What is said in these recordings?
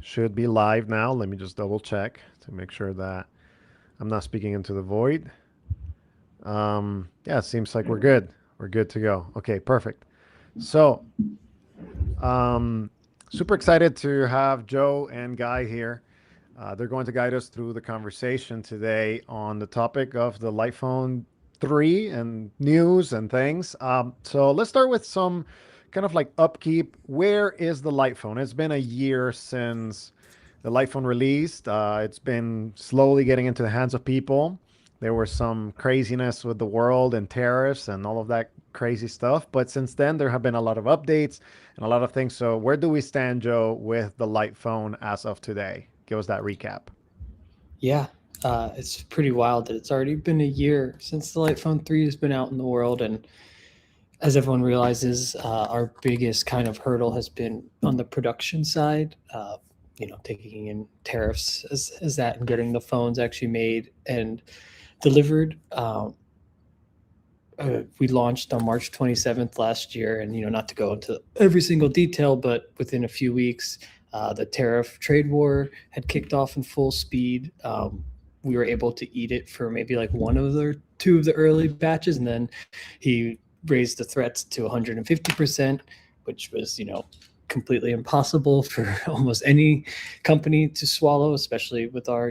Should be live now. Let me just double check to make sure that I'm not speaking into the void. Yeah, it seems like we're good. We're good to go. Okay, perfect. So, um, super excited to have Joe and Guy here. They're going to guide us through the conversation today on the topic of the Light Phone 3 and news and things. So let's start with some kind of like upkeep. Where is the Light Phone? It's been a year since the Light Phone released. It's been slowly getting into the hands of people. There was some craziness with the world and tariffs and all of that crazy stuff. But since then, there have been a lot of updates and a lot of things. So, where do we stand, Joe, with the Light Phone as of today? Give us that recap. Yeah, it's pretty wild that it's already been a year since the Light Phone 3 has been out in the world. And as everyone realizes, our biggest kind of hurdle has been on the production side, taking in tariffs as that and getting the phones actually made and delivered. We launched on March 27th last year, and not to go into every single detail, but within a few weeks, the tariff trade war had kicked off in full speed. We were able to eat it for maybe like one of the two of the early batches, and then he raised the threats to 150%, which was completely impossible for almost any company to swallow, especially with our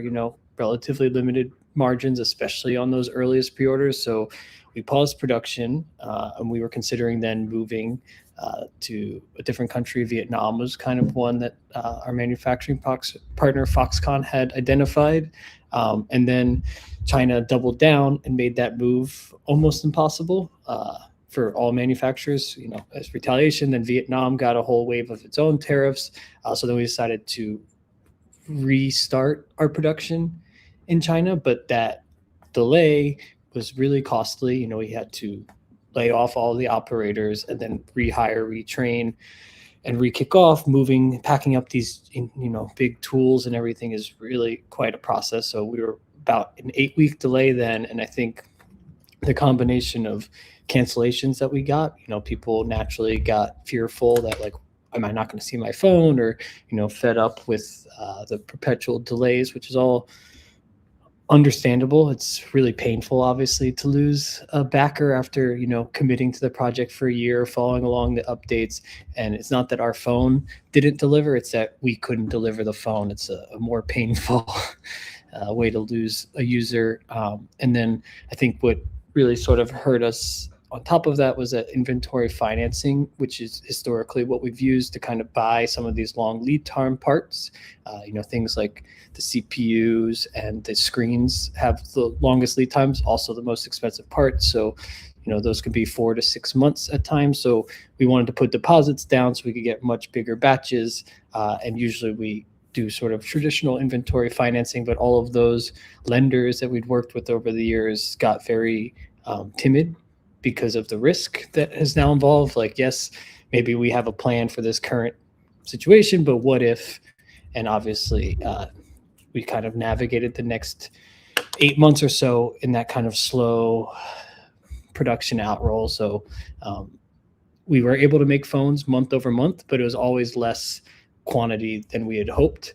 relatively limited margins, especially on those earliest pre-orders. So we paused production, and we were considering then moving to a different country. Vietnam was kind of one that our manufacturing partner Foxconn had identified. And then China doubled down and made that move almost impossible for all manufacturers, as retaliation. Then Vietnam got a whole wave of its own tariffs. So then we decided to restart our production in China, but that delay was really costly. We had to lay off all the operators and then rehire, retrain, and re-kick off. Packing up these big tools and everything is really quite a process. So we were about an 8-week delay then, and I think the combination of cancellations that we got, people naturally got fearful that, like, am I not going to see my phone, or fed up with the perpetual delays, which is all understandable. It's really painful, obviously, to lose a backer after committing to the project for a year, following along the updates. And it's not that our phone didn't deliver, it's that we couldn't deliver the phone. It's a more painful way to lose a user. And then I think what really sort of hurt us on top of that was that inventory financing, which is historically what we've used to kind of buy some of these long lead time parts. Things like the CPUs and the screens have the longest lead times, also the most expensive parts. So, those could be 4 to 6 months at times. So we wanted to put deposits down so we could get much bigger batches. And usually we do sort of traditional inventory financing, but all of those lenders that we'd worked with over the years got very timid because of the risk that is now involved. Like, yes, maybe we have a plan for this current situation, but what if? And obviously, we kind of navigated the next 8 months or so in that kind of slow production outroll. So we were able to make phones month over month, but it was always less quantity than we had hoped.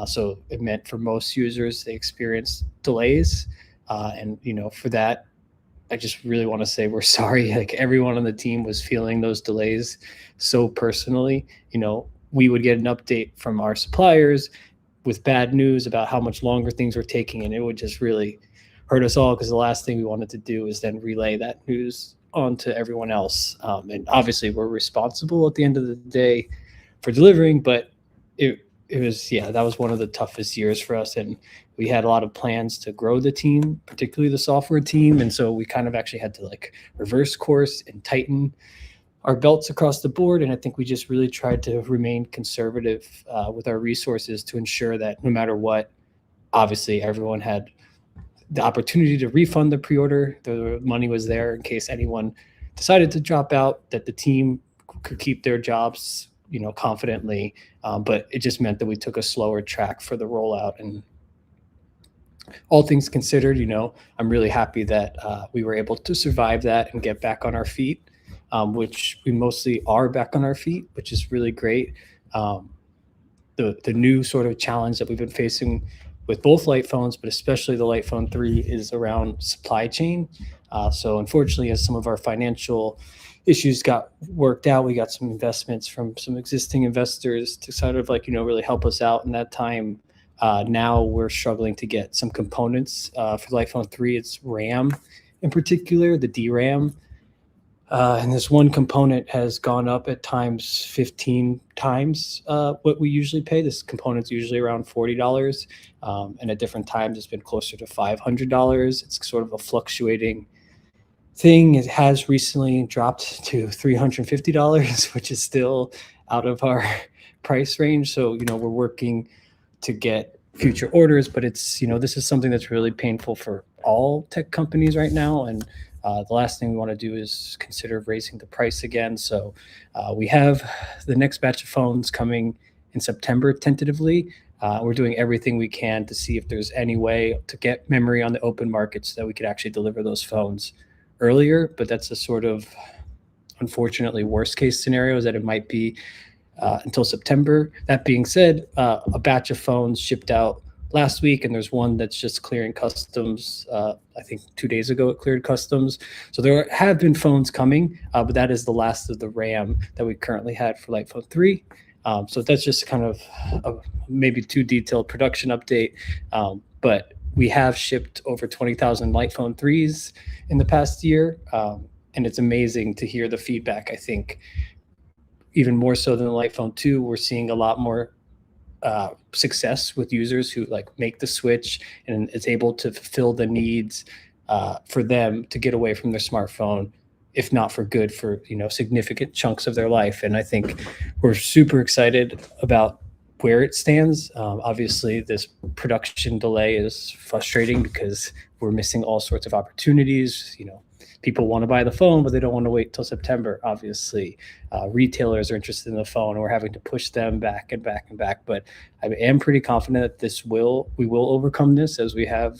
So it meant for most users, they experienced delays. And, for that, I just really want to say we're sorry. Like, everyone on the team was feeling those delays so personally. We would get an update from our suppliers with bad news about how much longer things were taking, and it would just really hurt us all, because the last thing we wanted to do is then relay that news onto everyone else. And obviously, we're responsible at the end of the day for delivering, but it was, yeah, that was one of the toughest years for us. And we had a lot of plans to grow the team, particularly the software team. And so we kind of actually had to like reverse course and tighten our belts across the board. And I think we just really tried to remain conservative with our resources to ensure that no matter what, obviously everyone had the opportunity to refund the pre-order. The money was there in case anyone decided to drop out, that the team could keep their jobs, confidently. But it just meant that we took a slower track for the rollout. And all things considered, I'm really happy that we were able to survive that and get back on our feet, which we mostly are back on our feet, which is really great. the new sort of challenge that we've been facing with both light phones, but especially the light phone 3, is around supply chain. So unfortunately, as some of our financial issues got worked out, we got some investments from some existing investors to sort of like, really help us out in that time. Now we're struggling to get some components for the light phone 3. It's RAM in particular, the DRAM. And this one component has gone up at times 15 times what we usually pay. This component's usually around $40, and at different times it's been closer to $500. It's sort of a fluctuating thing. It has recently dropped to $350, which is still out of our price range. So, we're working to get future orders, but it's, this is something that's really painful for all tech companies right now. And the last thing we want to do is consider raising the price again. So we have the next batch of phones coming in September tentatively. We're doing everything we can to see if there's any way to get memory on the open market so that we could actually deliver those phones earlier. But that's a sort of, unfortunately, worst case scenario, is that it might be until September. That being said, a batch of phones shipped out last week, and there's one that's just clearing customs. I think 2 days ago it cleared customs. So there have been phones coming, but that is the last of the RAM that we currently had for Light Phone 3. So that's just kind of a maybe too detailed production update. But we have shipped over 20,000 Light Phone 3s in the past year. And it's amazing to hear the feedback. I think even more so than the Light Phone 2, we're seeing a lot more success with users who like make the switch and is able to fulfill the needs for them to get away from their smartphone, if not for good, for significant chunks of their life. And I think we're super excited about where it stands. Obviously, this production delay is frustrating because we're missing all sorts of opportunities. People want to buy the phone, but they don't want to wait till September. Obviously, retailers are interested in the phone, and we're having to push them back and back and back. But I am pretty confident that we will overcome this, as we have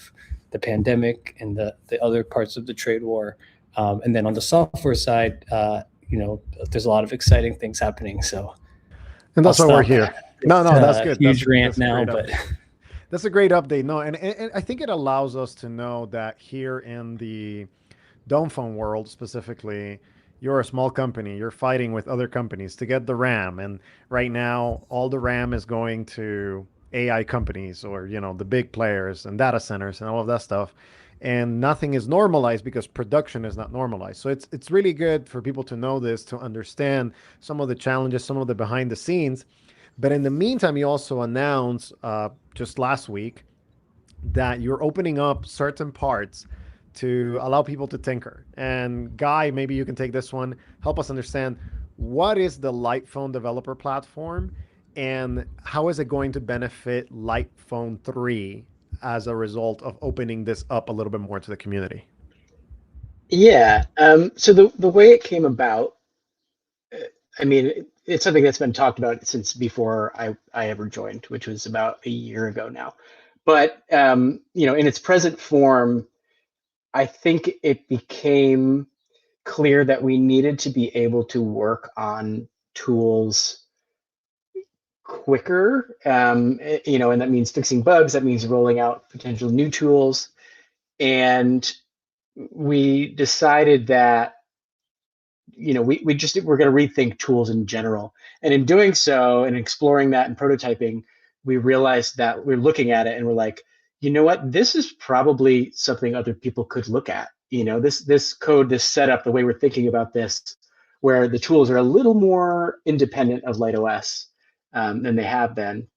the pandemic and the other parts of the trade war. And then on the software side, there's a lot of exciting things happening. So And I'll that's why we're stop. here. No, that's good. Huge rant that's a now, great but update. That's a great update. No, and I think it allows us to know that here in the dome phone world specifically, you're a small company. You're fighting with other companies to get the RAM, and right now all the RAM is going to AI companies, or the big players and data centers and all of that stuff. And nothing is normalized because production is not normalized. So it's really good for people to know this, to understand some of the challenges, some of the behind the scenes. But in the meantime, you also announced just last week that you're opening up certain parts to allow people to tinker. And Guy, maybe you can take this one. Help us understand, what is the Light Phone developer platform, and how is it going to benefit Light Phone 3 as a result of opening this up a little bit more to the community? Yeah. So the way it came about, I mean, it's something that's been talked about since before I ever joined, which was about a year ago now. But in its present form, I think it became clear that we needed to be able to work on tools quicker. And that means fixing bugs. That means rolling out potential new tools. And we decided that we're going to rethink tools in general. And in doing so and exploring that and prototyping, we realized that we're looking at it and we're like, you know what, this is probably something other people could look at. This code, this setup, the way we're thinking about this, where the tools are a little more independent of LightOS than they have been.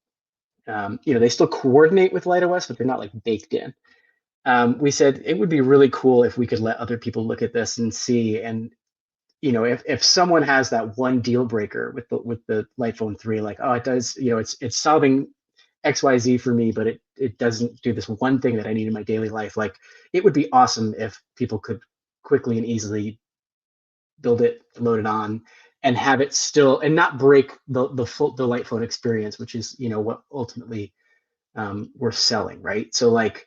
They still coordinate with LightOS, but they're not like baked in. We said it would be really cool if we could let other people look at this and see. And if someone has that one deal breaker with the Light Phone 3, like, oh, it does, it's solving XYZ for me, but it doesn't do this one thing that I need in my daily life. Like, it would be awesome if people could quickly and easily build it, load it on, and have it still, and not break the Light Phone experience, which is what ultimately we're selling, right? So like,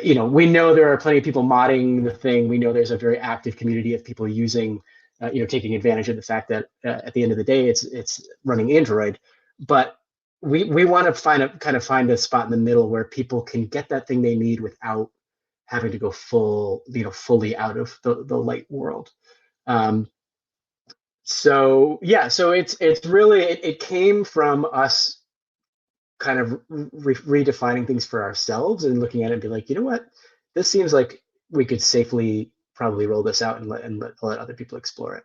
we know there are plenty of people modding the thing. We know there's a very active community of people using, taking advantage of the fact that at the end of the day, it's running Android. But we want to find a spot in the middle where people can get that thing they need without having to go fully out of the light world. Um, so yeah, so it's really it came from us kind of redefining things for ourselves and looking at it and be like, you know what, this seems like we could safely probably roll this out and let other people explore it.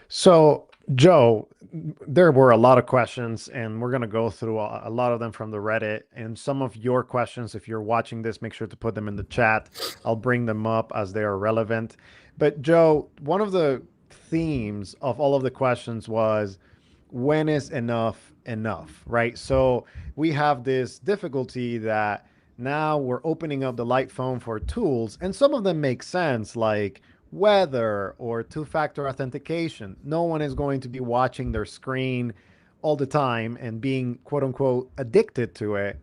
So, Joe, there were a lot of questions, and we're going to go through a lot of them from the Reddit. And some of your questions, if you're watching this, make sure to put them in the chat. I'll bring them up as they are relevant. But, Joe, one of the themes of all of the questions was, when is enough enough, right? So we have this difficulty that now we're opening up the light phone for tools, and some of them make sense, like weather or two-factor authentication. No one is going to be watching their screen all the time and being quote unquote addicted to it.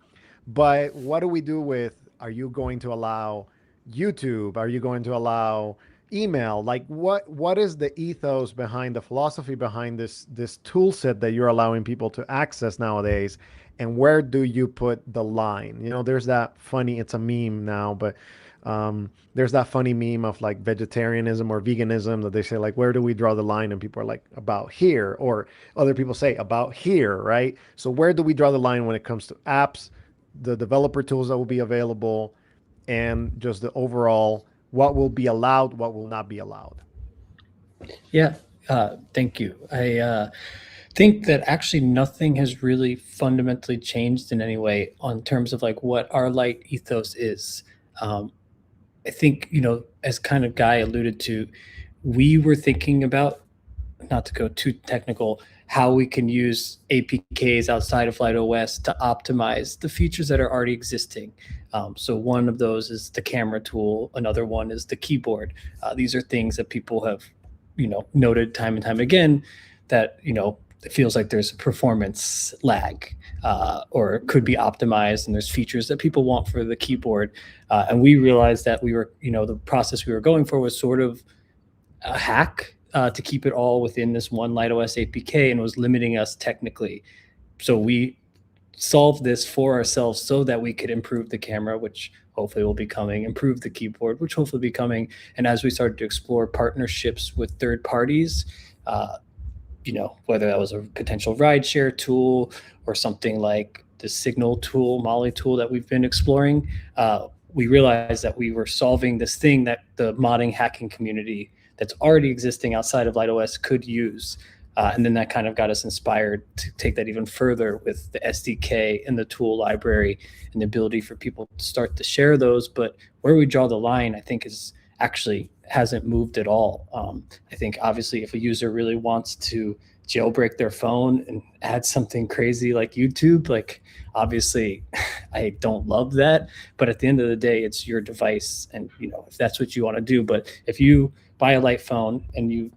But what do we do with, are you going to allow YouTube? Are you going to allow email? Like what is the ethos behind, the philosophy behind this tool set that you're allowing people to access nowadays? And where do you put the line? You know, there's that funny, it's a meme now, but there's that funny meme of like vegetarianism or veganism that they say, like, where do we draw the line? And people are like, about here, or other people say about here, right? So where do we draw the line when it comes to apps, the developer tools that will be available, and just the overall, what will be allowed, what will not be allowed? Yeah, thank you. I think that actually nothing has really fundamentally changed in any way on terms of like what our light ethos is. Um, I think, as kind of Guy alluded to, we were thinking about, not to go too technical, how we can use APKs outside of LightOS to optimize the features that are already existing. So one of those is the camera tool. Another one is the keyboard. These are things that people have, noted time and time again that, it feels like there's a performance lag or it could be optimized, and there's features that people want for the keyboard. And we realized that we were, the process we were going for was sort of a hack to keep it all within this one LightOS APK, and was limiting us technically. So we solved this for ourselves so that we could improve the camera, which hopefully will be coming, improve the keyboard, which hopefully will be coming. And as we started to explore partnerships with third parties, whether that was a potential rideshare tool or something like the Signal tool, Molly tool that we've been exploring, we realized that we were solving this thing that the modding hacking community that's already existing outside of LightOS could use. And then that kind of got us inspired to take that even further with the SDK and the tool library and the ability for people to start to share those. But where we draw the line, I think, is actually hasn't moved at all. I think obviously if a user really wants to jailbreak their phone and add something crazy like YouTube, like obviously I don't love that, but at the end of the day, it's your device, and if that's what you want to do. But if you buy a light phone and you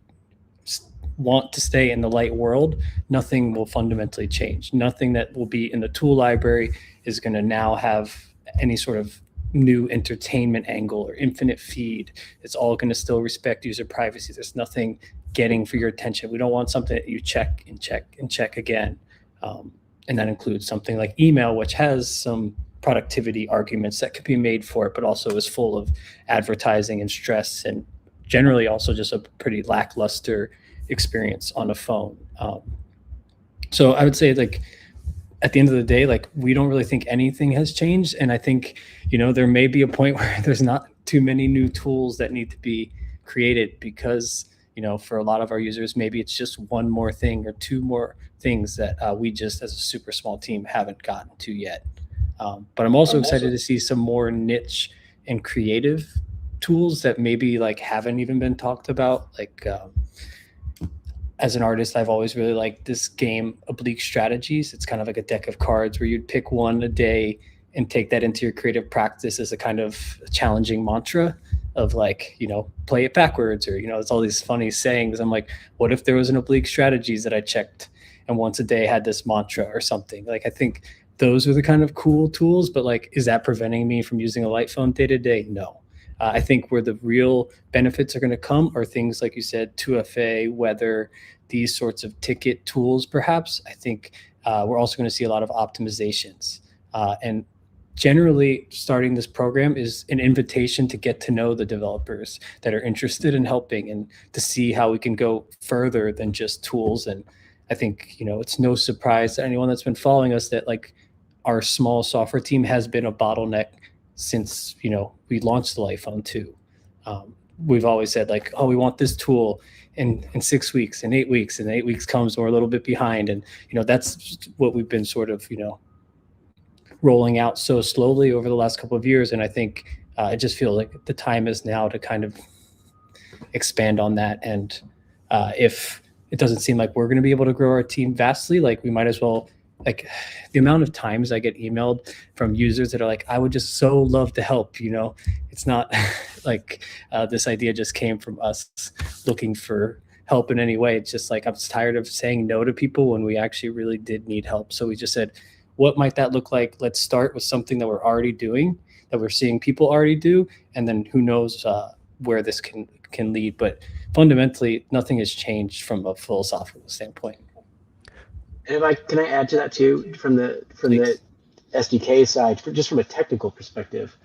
want to stay in the light world, nothing will fundamentally change. Nothing that will be in the tool library is going to now have any sort of new entertainment angle or infinite feed. It's all going to still respect user privacy. There's nothing getting for your attention. We don't want something that you check and check and check again. And that includes something like email, which has some productivity arguments that could be made for it, but also is full of advertising and stress, and generally also just a pretty lackluster experience on a phone. So I would say, like, at the end of the day, like, we don't really think anything has changed. And I think, there may be a point where there's not too many new tools that need to be created because, for a lot of our users, maybe it's just one more thing or two more things that we just as a super small team haven't gotten to yet. But I'm also excited to see some more niche and creative tools that maybe like haven't even been talked about. Like, as an artist, I've always really liked this game, Oblique Strategies. It's kind of like a deck of cards where you'd pick one a day and take that into your creative practice as a kind of challenging mantra of like, play it backwards, or, it's all these funny sayings. I'm like, what if there was an Oblique Strategies that I checked and once a day had this mantra or something? Like, I think those are the kind of cool tools, but like, is that preventing me from using a light phone day to day? No. I think where the real benefits are going to come are things like you said, 2FA, weather, these sorts of ticket tools, perhaps. I think we're also going to see a lot of optimizations. And generally, starting this program is an invitation to get to know the developers that are interested in helping and to see how we can go further than just tools. And I think, it's no surprise to anyone that's been following us that like our small software team has been a bottleneck since, we launched the iPhone 2. We've always said like, oh, we want this tool in 6 weeks, in 8 weeks, and 8 weeks comes, and we're a little bit behind. And, that's what we've been sort of, rolling out so slowly over the last couple of years. And I think it just feels like the time is now to kind of expand on that. And if it doesn't seem like we're going to be able to grow our team vastly, like we might as well, like the amount of times I get emailed from users that are like, I would just so love to help, it's not like this idea just came from us looking for help in any way. It's just like, I'm just tired of saying no to people when we actually really did need help. So we just said, what might that look like? Let's start with something that we're already doing, that we're seeing people already do, and then who knows where this can lead. But fundamentally, nothing has changed from a philosophical standpoint. And can I add to that too, from the SDK side, just from a technical perspective?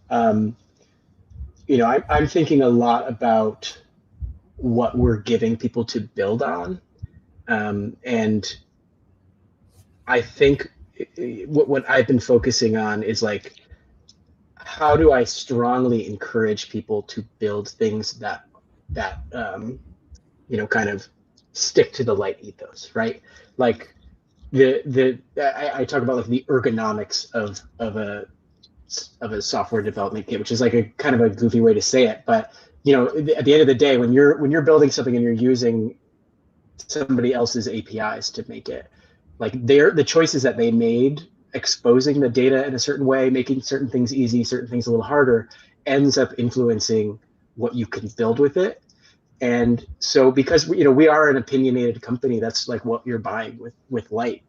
I'm thinking a lot about what we're giving people to build on, and I think what I've been focusing on is like, how do I strongly encourage people to build things that kind of stick to the light ethos, right? Like I talk about like the ergonomics of a software development kit, which is like a kind of a goofy way to say it, but at the end of the day, when you're building something and you're using somebody else's APIs to make it, like the choices that they made, exposing the data in a certain way, making certain things easy, certain things a little harder, ends up influencing what you can build with it. And so because we are an opinionated company, that's like what you're buying with Light.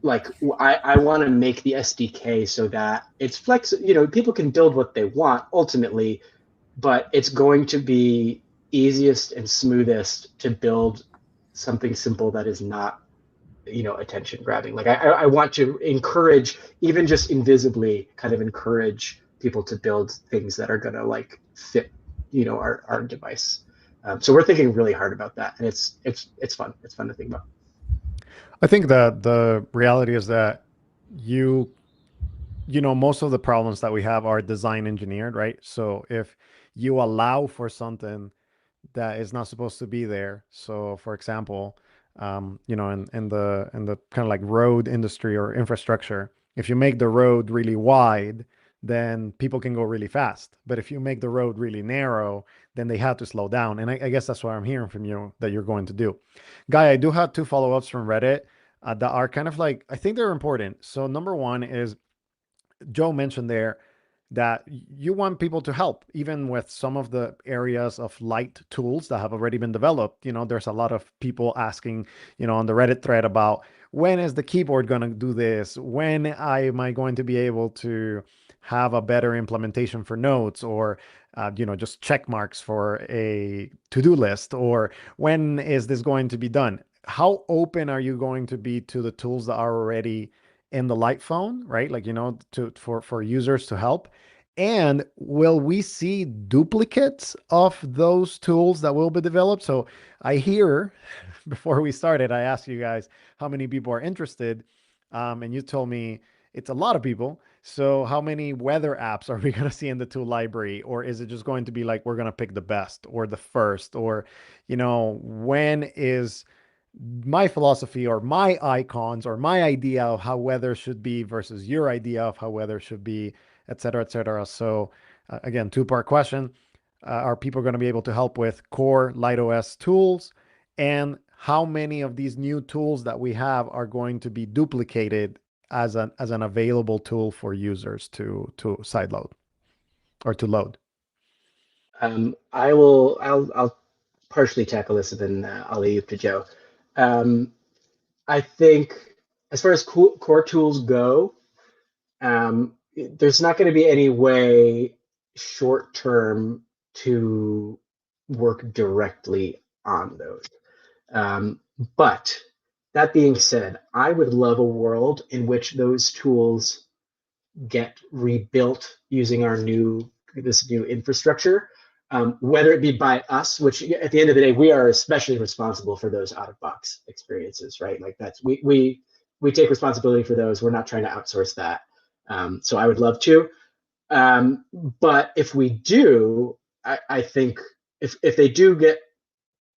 Like I want to make the SDK so that it's flexible. People can build what they want ultimately, but it's going to be easiest and smoothest to build something simple that is not attention grabbing. Like I want to encourage, even just invisibly kind of encourage people to build things that are going to like fit our device. So we're thinking really hard about that, and it's fun. It's fun to think about. I think that the reality is that most of the problems that we have are design engineered, right? So if you allow for something that is not supposed to be there, so for example, in the kind of like road industry or infrastructure, if you make the road really wide, then people can go really fast. But if you make the road really narrow, then they have to slow down. And I guess that's what I'm hearing from you that you're going to do. Guy, I do have two follow-ups from Reddit that are kind of like, I think they're important. So number one is Joe mentioned there that you want people to help, even with some of the areas of light tools that have already been developed. There's a lot of people asking, on the Reddit thread about when is the keyboard going to do this? When am I going to be able to have a better implementation for notes, or, just check marks for a to-do list, or when is this going to be done? How open are you going to be to the tools that are already in the light phone, right? Like, for users to help. And will we see duplicates of those tools that will be developed? So I hear before we started, I asked you guys how many people are interested. And you told me it's a lot of people. So how many weather apps are we going to see in the tool library? Or is it just going to be like, we're going to pick the best or the first, or, when is my philosophy or my icons or my idea of how weather should be versus your idea of how weather should be, et cetera, et cetera. So again, two-part question. Are people going to be able to help with core LightOS tools? And how many of these new tools that we have are going to be duplicated as an available tool for users to sideload or to load? I'll partially tackle this, and then I'll leave to Joe. I think as far as core tools go, there's not going to be any way short term to work directly on those. But That being said, I would love a world in which those tools get rebuilt using this new infrastructure, whether it be by us, which at the end of the day we are especially responsible for those out of box experiences, right? Like that's we take responsibility for those. We're not trying to outsource that. So I would love to, but if we do, I think if they do get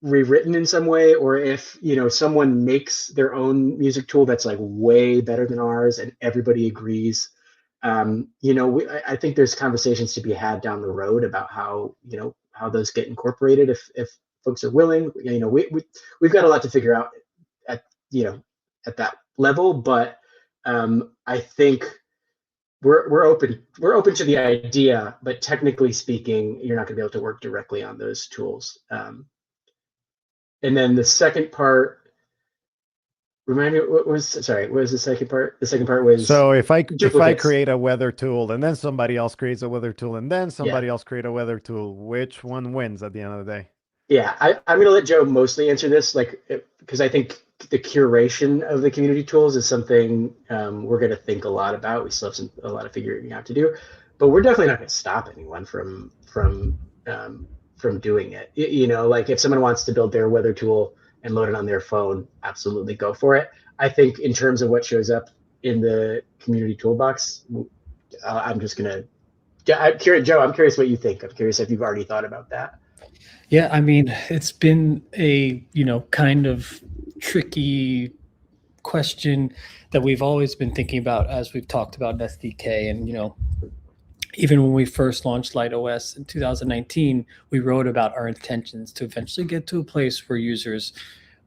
rewritten in some way, or if someone makes their own music tool that's like way better than ours and everybody agrees, I think there's conversations to be had down the road about how those get incorporated if folks are willing. We've got a lot to figure out at at that level, but I think we're open to the idea, but technically speaking, you're not going to be able to work directly on those tools. And then the second part, remind me, what was the second part? The second part was So if I duplicates. create a weather tool and then somebody else creates a weather tool and then Yeah. somebody else create a weather tool, which one wins at the end of the day? Yeah. I'm going to let Joe mostly answer this, because I think the curation of the community tools is something we're going to think a lot about. We still have a lot of figuring out to do, but we're definitely not going to stop anyone from doing it. Like if someone wants to build their weather tool and load it on their phone, absolutely go for it. I think in terms of what shows up in the community toolbox, I'm just gonna. I'm curious, Joe. I'm curious what you think. I'm curious if you've already thought about that. Yeah, I mean, it's been a, kind of tricky question that we've always been thinking about as we've talked about SDK. And, even when we first launched LightOS in 2019, we wrote about our intentions to eventually get to a place where users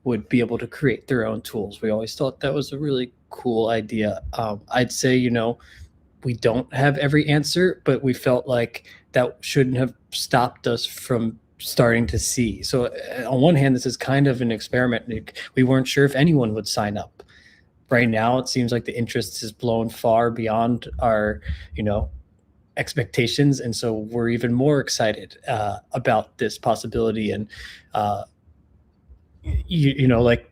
would be able to create their own tools. We always thought that was a really cool idea. I'd say, we don't have every answer, but we felt like that shouldn't have stopped us from starting to see. So on one hand, this is kind of an experiment. We weren't sure if anyone would sign up. Right now, it seems like the interest has blown far beyond our, expectations, and so we're even more excited about this possibility. And like,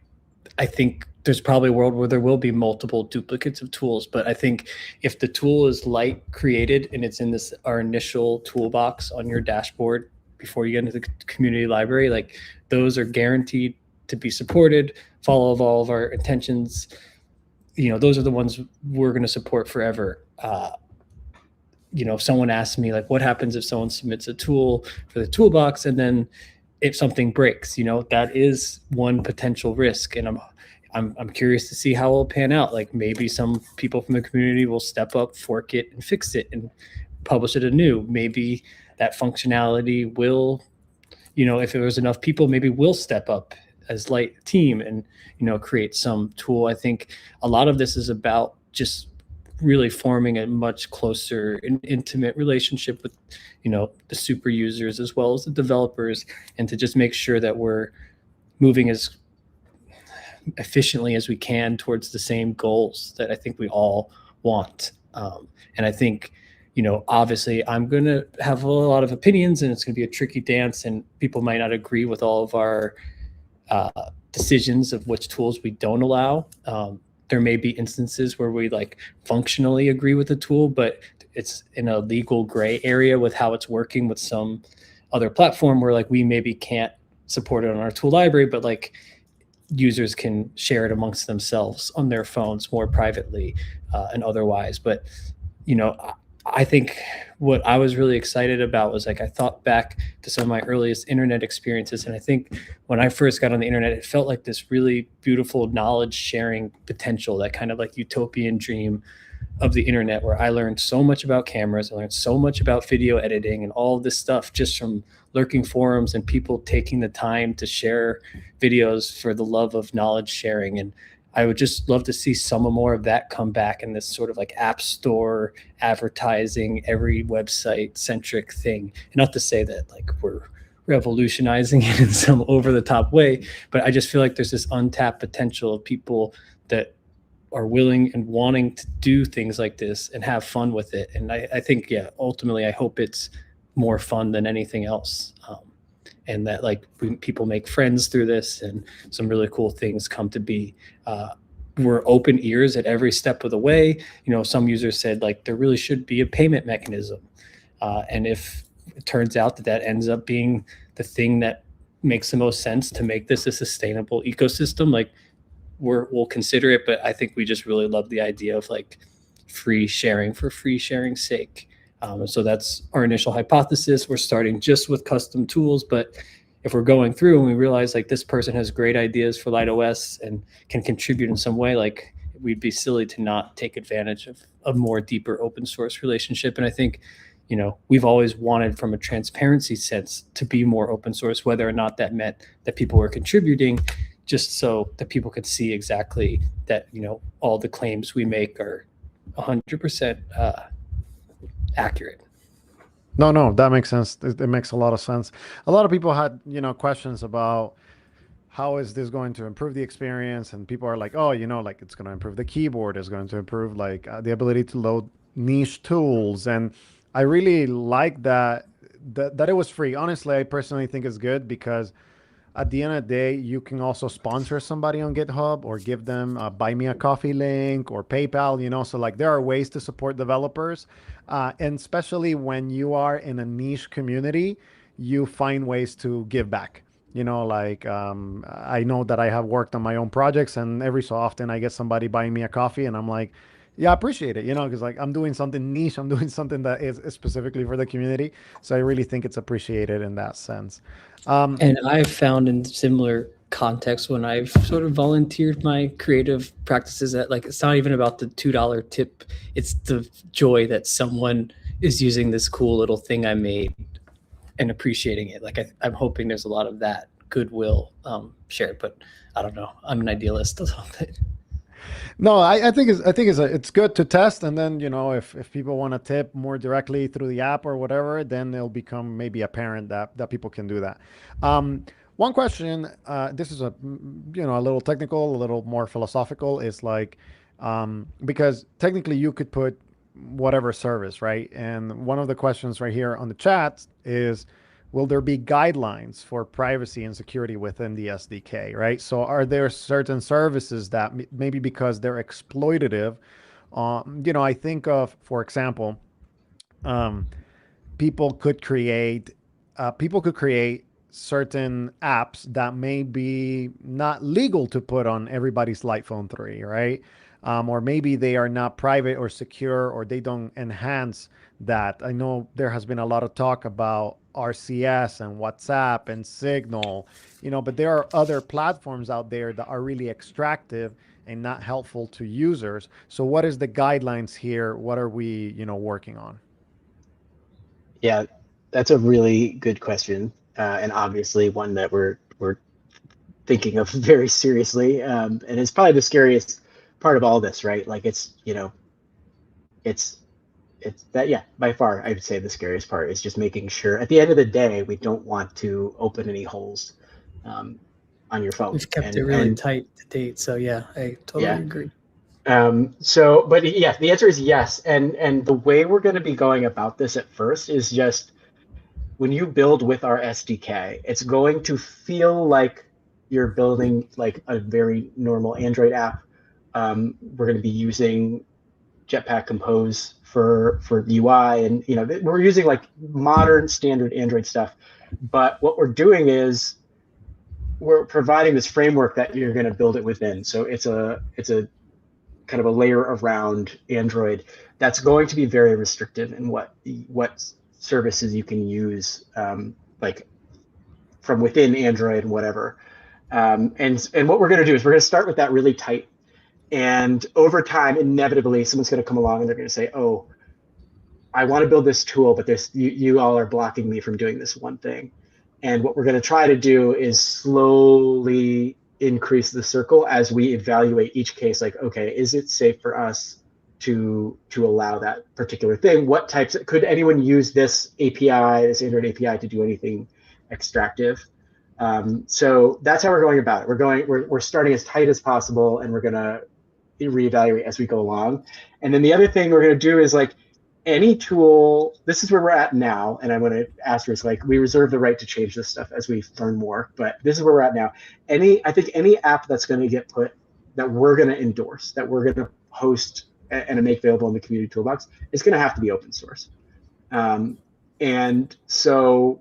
I think there's probably a world where there will be multiple duplicates of tools, but I think if the tool is light created and it's in our initial toolbox on your dashboard before you get into the community library, like those are guaranteed to be supported, follow all of our intentions. Those are the ones we're going to support forever. If someone asks me, like, what happens if someone submits a tool for the toolbox and then if something breaks, that is one potential risk. And I'm curious to see how it'll pan out. Like maybe some people from the community will step up, fork it, and fix it and publish it anew. Maybe that functionality will, if there was enough people, maybe we'll step up as light team and, create some tool. I think a lot of this is about just really forming a much closer and intimate relationship with, the super users as well as the developers, and to just make sure that we're moving as efficiently as we can towards the same goals that I think we all want. And I think, obviously I'm going to have a lot of opinions and it's going to be a tricky dance and people might not agree with all of our decisions of which tools we don't allow. There may be instances where we like functionally agree with the tool, but it's in a legal gray area with how it's working with some other platform where like we maybe can't support it on our tool library, but like users can share it amongst themselves on their phones more privately and otherwise. But, I think what I was really excited about was like I thought back to some of my earliest internet experiences. And I think when I first got on the internet, it felt like this really beautiful knowledge sharing potential, that kind of like utopian dream of the internet where I learned so much about cameras. I learned so much about video editing and all of this stuff just from lurking forums and people taking the time to share videos for the love of knowledge sharing. And I would just love to see some more of that come back in this sort of like app store advertising, every website centric thing. And not to say that like we're revolutionizing it in some over the top way, but I just feel like there's this untapped potential of people that are willing and wanting to do things like this and have fun with it. And I think, yeah, ultimately, I hope it's more fun than anything else. and that like people make friends through this, and some really cool things come to be. We're open ears at every step of the way. Some users said like there really should be a payment mechanism, and if it turns out that ends up being the thing that makes the most sense to make this a sustainable ecosystem, like we'll consider it. But I think we just really love the idea of like free sharing for free sharing's sake. So that's our initial hypothesis. We're starting just with custom tools, but if we're going through and we realize like this person has great ideas for LightOS and can contribute in some way, like we'd be silly to not take advantage of a more deeper open source relationship. And I think, we've always wanted from a transparency sense to be more open source, whether or not that meant that people were contributing, just so that people could see exactly that, all the claims we make are 100% accurate. No, that makes sense. It makes a lot of sense. A lot of people had, questions about how is this going to improve the experience, and people are like, oh, like it's going to improve the keyboard, it's going to improve like the ability to load niche tools, and I really like that it was free. Honestly, I personally think it's good because at the end of the day, you can also sponsor somebody on GitHub or give them a buy me a coffee link or PayPal, So like there are ways to support developers. And especially when you are in a niche community, you find ways to give back. Like I know that I have worked on my own projects, and every so often I get somebody buying me a coffee and I'm like, yeah, I appreciate it, because like I'm doing something niche, I'm doing something that is specifically for the community. So I really think it's appreciated in that sense. And I've found in similar contexts when I've sort of volunteered my creative practices that like it's not even about the $2 tip, it's the joy that someone is using this cool little thing I made and appreciating it. Like I'm hoping there's a lot of that goodwill shared, but I don't know. I'm an idealist or something. No, I think it's good to test, and then if people want to tip more directly through the app or whatever, then it'll become maybe apparent that people can do that. One question, this is a little technical, a little more philosophical, is like because technically you could put whatever service, right? And one of the questions right here on the chat is, will there be guidelines for privacy and security within the SDK, right? So are there certain services that maybe because they're exploitative, I think of, for example, um, people could create certain apps that may be not legal to put on everybody's Light Phone 3, right? Or maybe they are not private or secure, or they don't enhance that. I know there has been a lot of talk about RCS and WhatsApp and Signal, but there are other platforms out there that are really extractive and not helpful to users. So what is the guidelines here? What are we, working on? Yeah, that's a really good question, and obviously one that we're thinking of very seriously. And it's probably the scariest part of all this, right? Like it's that, yeah, by far I would say the scariest part is just making sure at the end of the day we don't want to open any holes on your phone. We've kept it really tight to date, so yeah, I totally agree. But yeah, the answer is yes. And the way we're going to be going about this at first is just when you build with our SDK, it's going to feel like you're building like a very normal Android app. We're going to be using Jetpack Compose for UI, and we're using like modern standard Android stuff. But what we're doing is we're providing this framework that you're going to build it within. So it's a kind of a layer around Android that's going to be very restrictive in what services you can use, like from within Android and whatever. And what we're going to do is we're going to start with that really tight. And over time, inevitably, someone's going to come along and they're going to say, oh, I want to build this tool, but you all are blocking me from doing this one thing. And what we're going to try to do is slowly increase the circle as we evaluate each case. Like, okay, is it safe for us to allow that particular thing? What types could anyone use this API, this Android API, to do anything extractive? So that's how we're going about it. We're starting as tight as possible, and we're going to reevaluate as we go along. And then the other thing we're going to do is like any tool, this is where we're at now, and I'm going to asterisk, like, we reserve the right to change this stuff as we learn more, but this is where we're at now. I think any app that's going to get put, that we're going to endorse, that we're going to host and make available in the community toolbox, is going to have to be open source. And so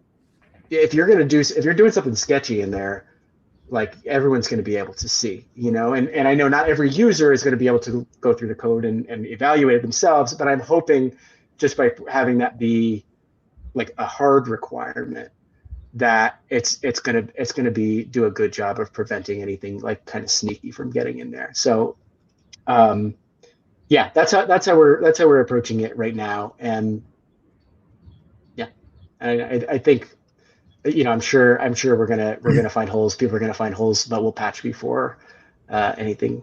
if you're doing something sketchy in there, like, everyone's going to be able to see, and I know not every user is going to be able to go through the code and evaluate it themselves, but I'm hoping just by having that be like a hard requirement, that it's going to be do a good job of preventing anything like kind of sneaky from getting in there. So yeah, that's how we're approaching it right now. And yeah, I think, I'm sure we're gonna find holes. People are gonna find holes, but we'll patch before anything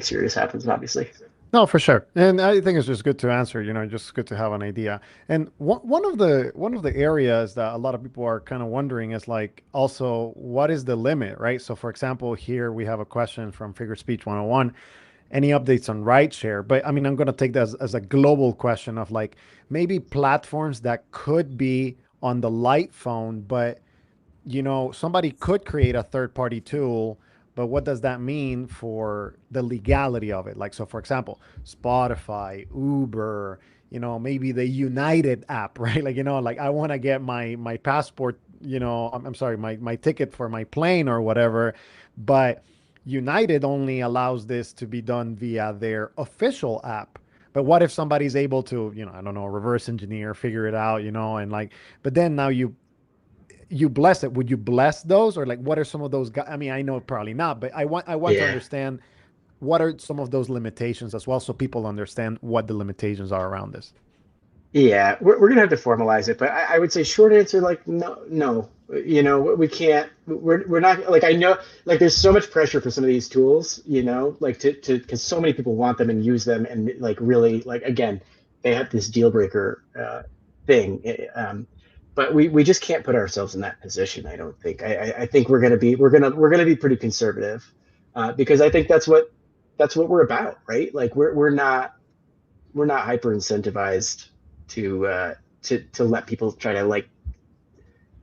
serious happens, obviously. No, for sure. And I think it's just good to answer, just good to have an idea. And one of the areas that a lot of people are kind of wondering is, like, also, what is the limit, right? So for example, here we have a question from Figure Speech 101. Any updates on rideshare? But I mean, I'm going to take that as a global question of, like, maybe platforms that could be on the light phone, but somebody could create a third party tool, but what does that mean for the legality of it? Like, so for example, Spotify, Uber, maybe the United app, right? Like, like, I want to get my passport, I'm sorry, my ticket for my plane or whatever, but United only allows this to be done via their official app. But what if somebody's able to, I don't know, reverse engineer, figure it out, and, like, but then now you bless it. Would you bless those, or, like, what are some of those? I mean, I know probably not, but I want to Yeah. understand what are some of those limitations as well, so people understand what the limitations are around this. Yeah, we're gonna have to formalize it, but I would say short answer, like, no. We can't. We're not, like, I know, like, there's so much pressure for some of these tools, like, to because so many people want them and use them, and, like, really, like, again, they have this deal breaker thing. But we just can't put ourselves in that position. I don't think. I think we're gonna be pretty conservative, because I think that's what we're about, right? Like, we're not hyper incentivized to let people try to, like,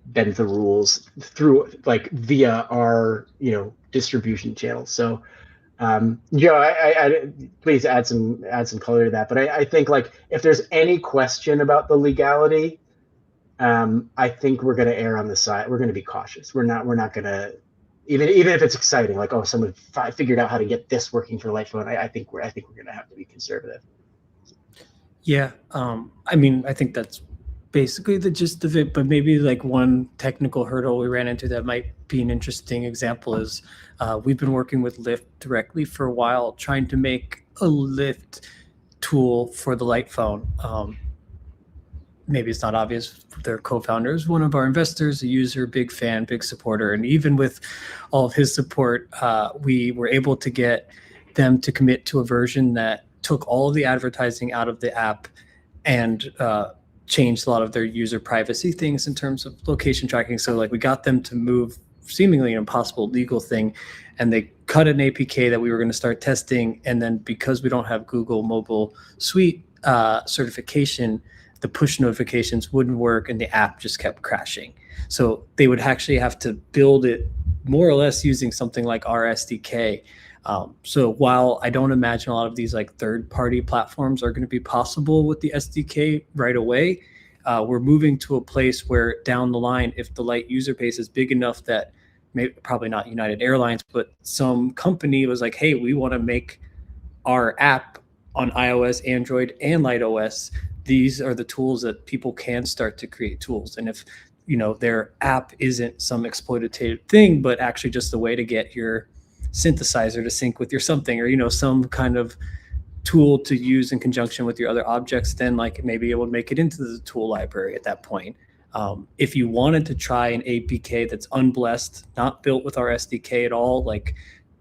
bend the rules through, like, via our distribution channels. So please add some color to that. But I think, like, if there's any question about the legality, I think we're going to err on the side. We're going to be cautious. We're not going to, even if it's exciting, like, oh, someone figured out how to get this working for Lightphone. I think we're going to have to be conservative. Yeah, I mean, I think that's basically the gist of it. But maybe, like, one technical hurdle we ran into that might be an interesting example is we've been working with Lyft directly for a while, trying to make a Lyft tool for the light phone. Maybe it's not obvious. Their co-founders, one of our investors, a user, big fan, big supporter, and even with all of his support, we were able to get them to commit to a version that took all of the advertising out of the app and changed a lot of their user privacy things in terms of location tracking. So, like, we got them to move seemingly an impossible legal thing, and they cut an APK that we were going to start testing. And then, because we don't have Google Mobile Suite certification, the push notifications wouldn't work and the app just kept crashing. So they would actually have to build it more or less using something like our SDK. So while I don't imagine a lot of these, like, third-party platforms are going to be possible with the SDK right away, we're moving to a place where down the line, if the light user base is big enough that probably not United Airlines, but some company was like, hey, we want to make our app on iOS, Android, and Light OS. These are the tools that people can start to create tools. And if their app isn't some exploitative thing, but actually just a way to get your synthesizer to sync with your something, or some kind of tool to use in conjunction with your other objects, then, like, maybe it would make it into the tool library at that point. If you wanted to try an APK that's unblessed, not built with our SDK at all, like,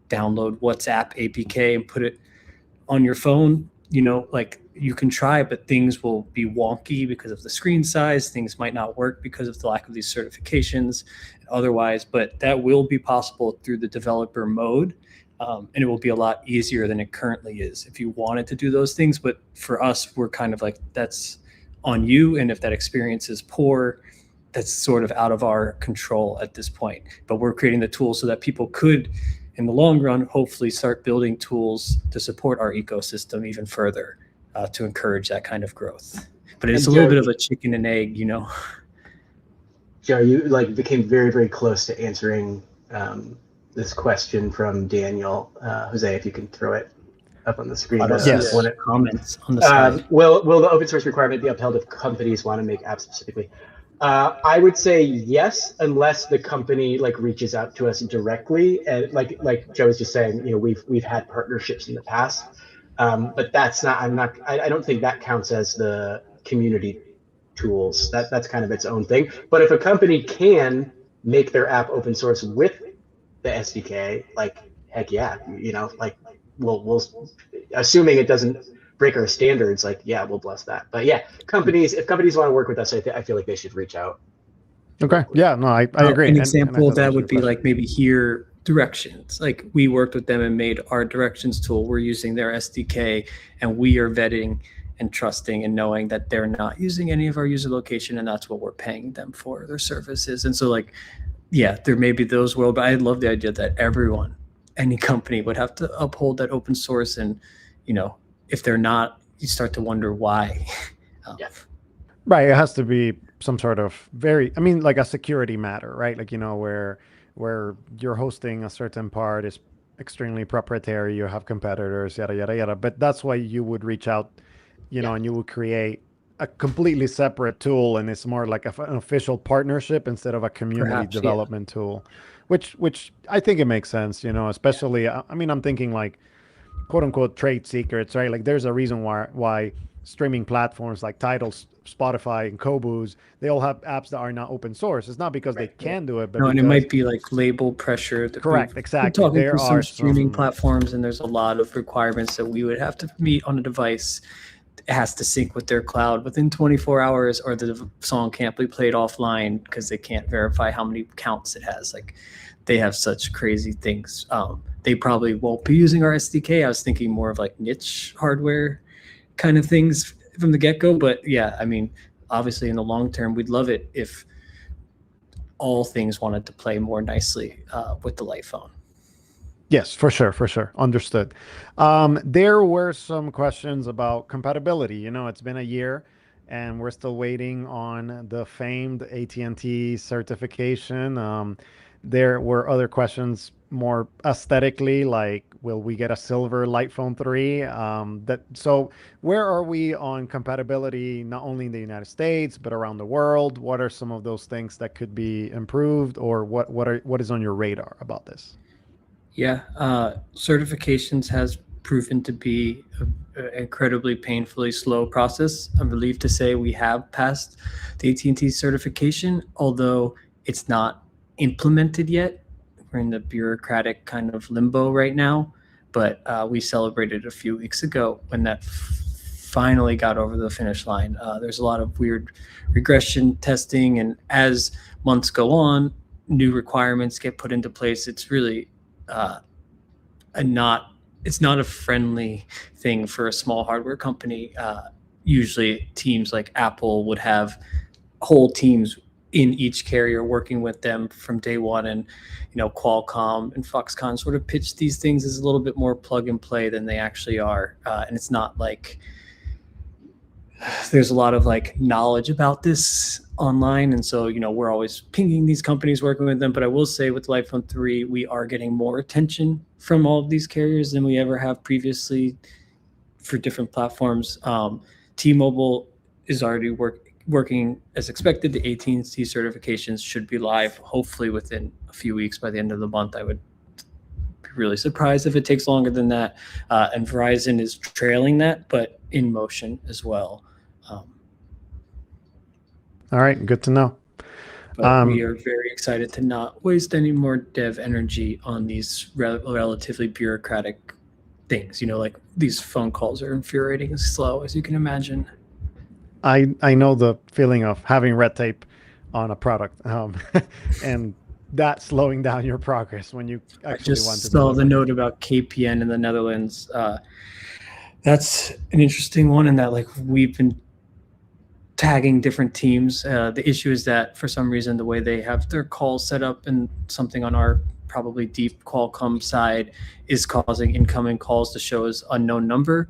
download WhatsApp APK and put it on your phone, like, you can try, but things will be wonky because of the screen size. Things might not work because of the lack of these certifications and otherwise, but that will be possible through the developer mode. And it will be a lot easier than it currently is if you wanted to do those things. But for us, we're kind of like, that's on you. And if that experience is poor, that's sort of out of our control at this point. But we're creating the tools so that people could, in the long run, hopefully start building tools to support our ecosystem even further, to encourage that kind of growth. But it's a little bit of a chicken and egg, you know. Joe, you like became very, very close to answering this question from Daniel. Jose, if you can throw it up on the screen. Yes. Comments on the side. Will the open source requirement be upheld if companies want to make apps specifically? I would say yes, unless the company like reaches out to us directly, and like Joe was just saying, you know, we've had partnerships in the past, but that's not. I don't think that counts as the community tools. That's kind of its own thing. But if a company can make their app open source with the SDK, like heck yeah, you know, like we'll assuming it doesn't break our standards, like yeah, we'll bless that. But yeah, if companies want to work with us, I feel like they should reach out. Okay. Yeah. No, I agree. An example of that would be like maybe here directions. Like we worked with them and made our directions tool. We're using their SDK, and we are vetting and trusting and knowing that they're not using any of our user location, and that's what we're paying them for, their services. And so like, yeah, there may be those world, but I love the idea that everyone, any company would have to uphold that open source. And, you know, if they're not, you start to wonder why. Yeah. Right. It has to be some sort of like a security matter, right? Like, you know, where you're hosting a certain part is extremely proprietary, you have competitors, yada, yada, yada. But that's why you would reach out, you know, and you would create a completely separate tool, and it's more like an official partnership instead of a community development tool, which I think it makes sense, you know, especially, I mean, I'm thinking like quote unquote trade secrets, right? Like there's a reason why streaming platforms like Tidal, Spotify, and Kobu's, they all have apps that are not open source. It's not because they can do it, but and it might be like label pressure. Correct, exactly. We're talking to some streaming platforms, and there's a lot of requirements that we would have to meet on a device. It has to sync with their cloud within 24 hours, or the song can't be played offline because they can't verify how many counts it has. Like they have such crazy things. They probably won't be using our SDK. I was thinking more of like niche hardware kind of things from the get-go. But yeah, I mean, obviously in the long term, we'd love it if all things wanted to play more nicely with the light phone. Yes, for sure. Understood. There were some questions about compatibility. You know, it's been a year and we're still waiting on the famed AT&T certification. There were other questions more aesthetically, like, will we get a silver light phone 3? So where are we on compatibility, not only in the United States, but around the world? What are some of those things that could be improved, or what is on your radar about this? Yeah, certifications has proven to be an incredibly painfully slow process. I'm relieved to say we have passed the AT&T certification, although it's not implemented yet. We're in the bureaucratic kind of limbo right now, but we celebrated a few weeks ago when that finally got over the finish line. There's a lot of weird regression testing, and as months go on, new requirements get put into place. It's really it's not a friendly thing for a small hardware company. Usually teams like Apple would have whole teams in each carrier working with them from day one, and Qualcomm and Foxconn sort of pitch these things as a little bit more plug and play than they actually are. And it's not like there's a lot of like knowledge about this online, and so we're always pinging these companies, working with them. But I will say with the iPhone 3, we are getting more attention from all of these carriers than we ever have previously for different platforms. T-Mobile is already working as expected. The AT&T certifications should be live hopefully within a few weeks. By the end of the month, I would be really surprised if it takes longer than that. And Verizon is trailing that, but in motion as well. All right, good to know. But we are very excited to not waste any more dev energy on these relatively bureaucratic things. Like these phone calls are infuriating and slow, as you can imagine. I know the feeling of having red tape on a product, and that slowing down your progress when you actually want to. I just saw the note about KPN in the Netherlands. That's an interesting one, in that like we've been tagging different teams. The issue is that for some reason, the way they have their calls set up and something on our probably deep Qualcomm side is causing incoming calls to show as unknown number.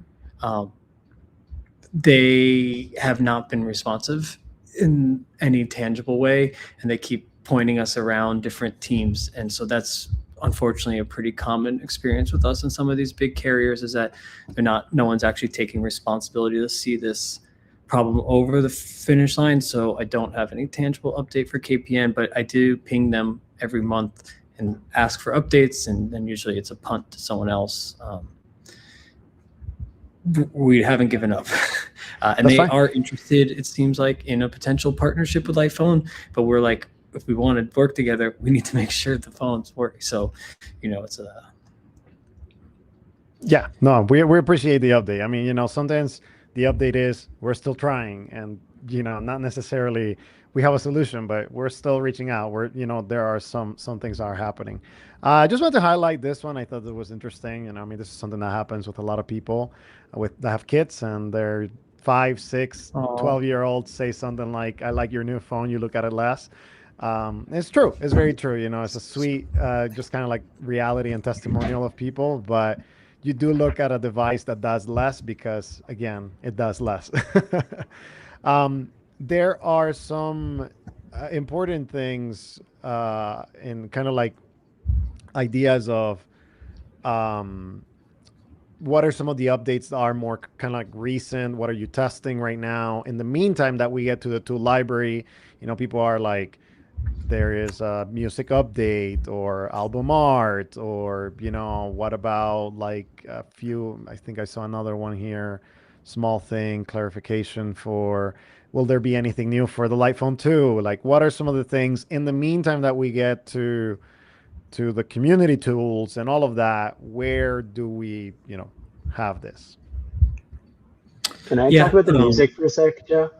They have not been responsive in any tangible way, and they keep pointing us around different teams. And so that's unfortunately a pretty common experience with us and some of these big carriers, is that no one's actually taking responsibility to see this problem over the finish line. So I don't have any tangible update for KPN, but I do ping them every month and ask for updates, and then usually it's a punt to someone else. We haven't given up. And That's they fine. are interested, it seems like, in a potential partnership with iPhone, but we're like, if we want to work together, we need to make sure the phones work. So, it's Yeah, no, we appreciate the update. I mean, sometimes the update is we're still trying, and not necessarily we have a solution, but we're still reaching out. There are some things are happening. I just want to highlight this one. I thought it was interesting. I mean, this is something that happens with a lot of people that have kids, and they're 5, 6, oh, 12-year-olds say something like, "I like your new phone. You look at it less." It's true. It's very true. It's a sweet, just kind of like reality and testimonial of people, but you do look at a device that does less because, again, it does less. There are some important things in kind of like ideas of um, what are some of the updates that are more kind of like recent? What are you testing right now? In the meantime, that we get to the tool library, people are like, there is a music update or album art, or what about like a few, I think I saw another one here, small thing, clarification for, will there be anything new for the Light Phone 2? Like, what are some of the things in the meantime that we get to the community tools and all of that? Where do we have this? Can I yeah. talk about the music for a sec, Joe?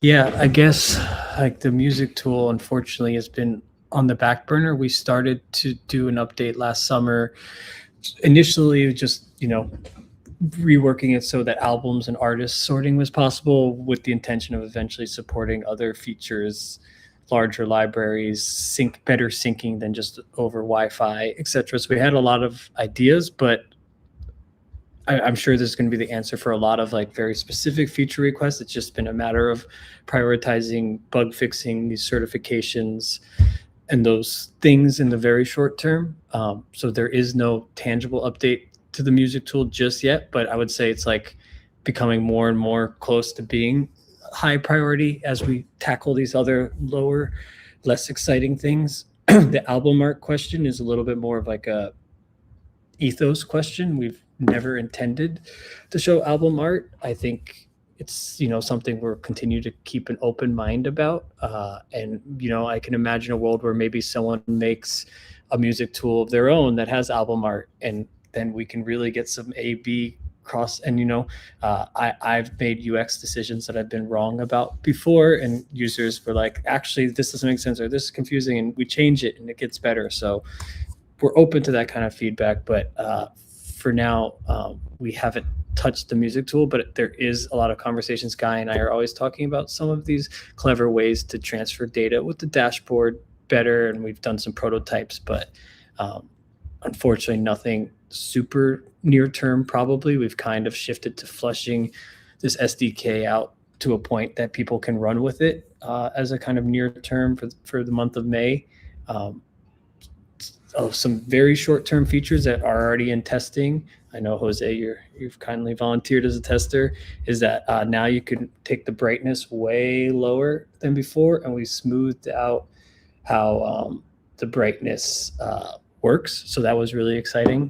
Yeah, I guess like the music tool, unfortunately, has been on the back burner. We started to do an update last summer. Initially, just, reworking it so that albums and artist sorting was possible, with the intention of eventually supporting other features, larger libraries, better syncing than just over Wi-Fi, etc. So we had a lot of ideas, but I'm sure there's going to be the answer for a lot of like very specific feature requests. It's just been a matter of prioritizing bug fixing, these certifications, and those things in the very short term. So there is no tangible update to the music tool just yet, but I would say it's like becoming more and more close to being high priority as we tackle these other lower, less exciting things. The album art question is a little bit more of like a Ethos question. We've never intended to show album art. I think it's something we'll continue to keep an open mind about, and I can imagine a world where maybe someone makes a music tool of their own that has album art, and then we can really get some A/B cross. And I've made UX decisions that I've been wrong about before, and users were like, actually this doesn't make sense, or this is confusing, and we change it and it gets better. So we're open to that kind of feedback, but for now, we haven't touched the music tool, but there is a lot of conversations. Guy and I are always talking about some of these clever ways to transfer data with the dashboard better, and we've done some prototypes, but unfortunately nothing super near term. Probably we've kind of shifted to flushing this SDK out to a point that people can run with it as a kind of near term for the month of May. Of some very short-term features that are already in testing. I know, Jose, you've kindly volunteered as a tester, is that now you can take the brightness way lower than before, and we smoothed out how the brightness works. So that was really exciting.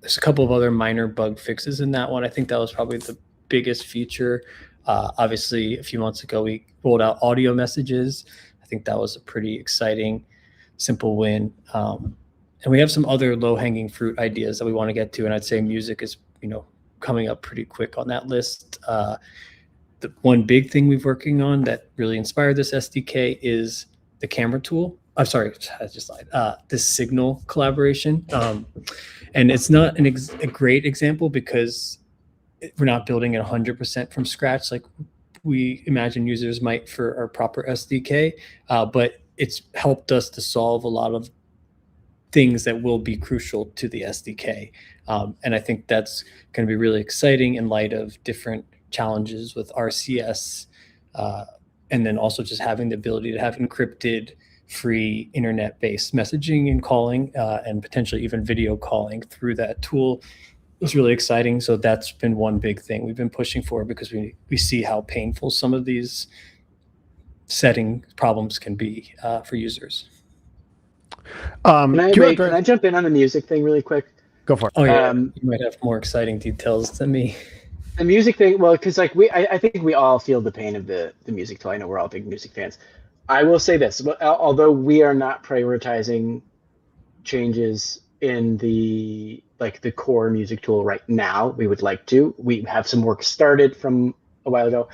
There's a couple of other minor bug fixes in that one. I think that was probably the biggest feature. Obviously, a few months ago, we rolled out audio messages. I think that was a pretty exciting, simple win. And we have some other low-hanging fruit ideas that we want to get to, and I'd say music is, coming up pretty quick on that list. The one big thing we're working on that really inspired this SDK is the camera tool. I'm sorry, I just lied. This Signal collaboration, and it's not a great example because we're not building it 100% from scratch like we imagine users might for our proper SDK, but it's helped us to solve a lot of things that will be crucial to the SDK. And I think that's going to be really exciting in light of different challenges with RCS, and then also just having the ability to have encrypted, free internet-based messaging and calling, and potentially even video calling through that tool is really exciting. So that's been one big thing we've been pushing for, because we see how painful some of these setting problems can be for users. Can I Can you wait? Can address? I jump in on the music thing really quick? Go for it. Oh yeah, Um, you might have more exciting details than me. the music thing, well, because like I think we all feel the pain of the music tool. I know we're all big music fans. I will say this, although we are not prioritizing changes in the core music tool right now, we would like to. We have some work started from a while ago.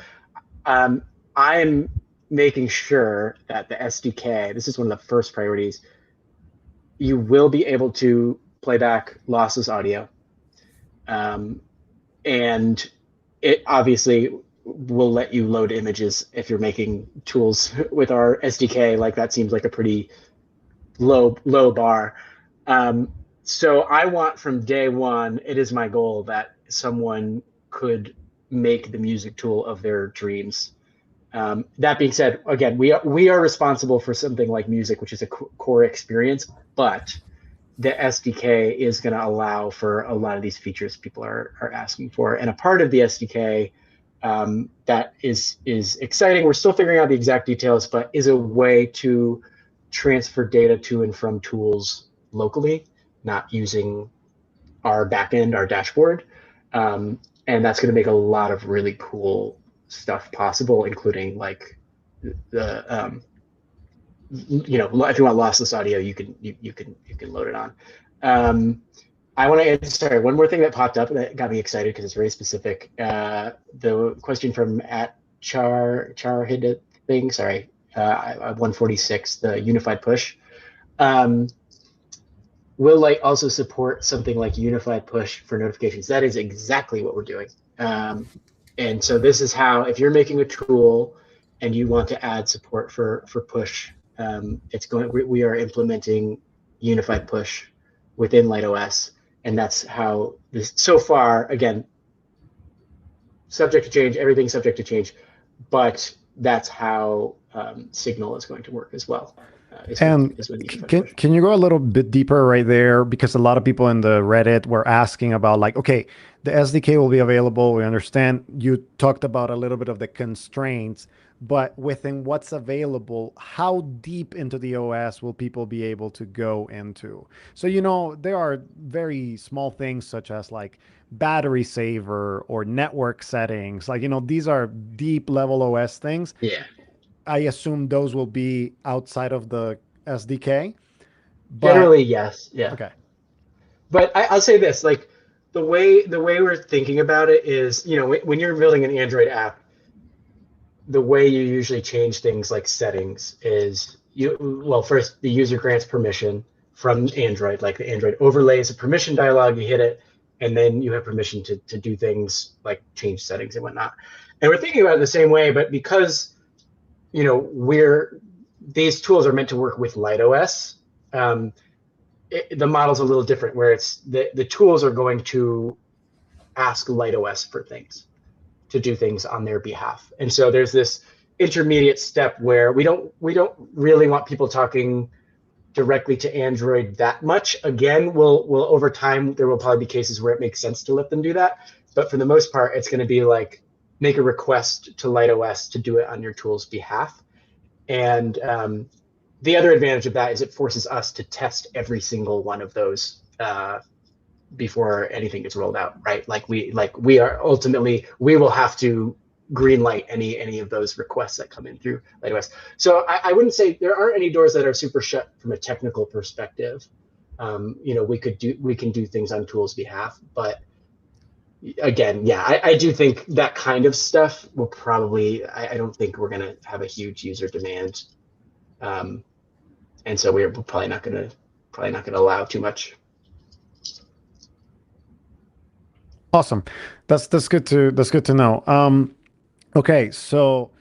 Um, I am making sure that the SDK, this is one of the first priorities, you will be able to play back lossless audio. And it obviously will let you load images if you're making tools with our SDK. Like that seems like a pretty low bar. So I want from day one, it is my goal that someone could make the music tool of their dreams. That being said, again, we are responsible for something like music, which is a core experience, but the SDK is going to allow for a lot of these features people are asking for. And a part of the SDK that is exciting, we're still figuring out the exact details, but is a way to transfer data to and from tools locally, not using our backend, our dashboard. And that's going to make a lot of really cool stuff possible, including like the if you want lossless audio, you can load it on. I want to add, sorry, one more thing that popped up that got me excited because it's very specific. The question from Char hit a thing, sorry, 146, the unified push. Will Light also support something like unified push for notifications? That is exactly what we're doing. And so this is how, if you're making a tool and you want to add support for push, we are implementing unified push within LightOS, and that's how this. So far, again, subject to change. Everything's subject to change, but that's how Signal is going to work as well. And can you go a little bit deeper right there? Because a lot of people in the Reddit were asking about like, okay, the SDK will be available. We understand you talked about a little bit of the constraints, but within what's available, how deep into the OS will people be able to go into? So, there are very small things such as like battery saver or network settings. Like, these are deep level OS things. Yeah. I assume those will be outside of the SDK. But generally, yes. Yeah. okay. But I'll say this, like the way we're thinking about it is, when you're building an Android app, the way you usually change things like settings is first the user grants permission from Android, like the Android overlays a permission dialog, you hit it, and then you have permission to do things like change settings and whatnot. And we're thinking about it the same way, but because these tools are meant to work with LightOS, the model's a little different, where it's the tools are going to ask LightOS for things, to do things on their behalf. And so there's this intermediate step where we don't really want people talking directly to Android that much. Again, we'll over time, there will probably be cases where it makes sense to let them do that. But for the most part, it's going to be like, make a request to LightOS to do it on your tool's behalf. And the other advantage of that is it forces us to test every single one of those before anything gets rolled out, right? We will have to green light any of those requests that come in through LightOS. So I wouldn't say there aren't any doors that are super shut from a technical perspective. We can do things on tools' behalf, but again, yeah, I do think that kind of stuff will probably, I don't think we're going to have a huge user demand. And so we're probably not going to allow too much. Awesome. That's good to know. Okay, so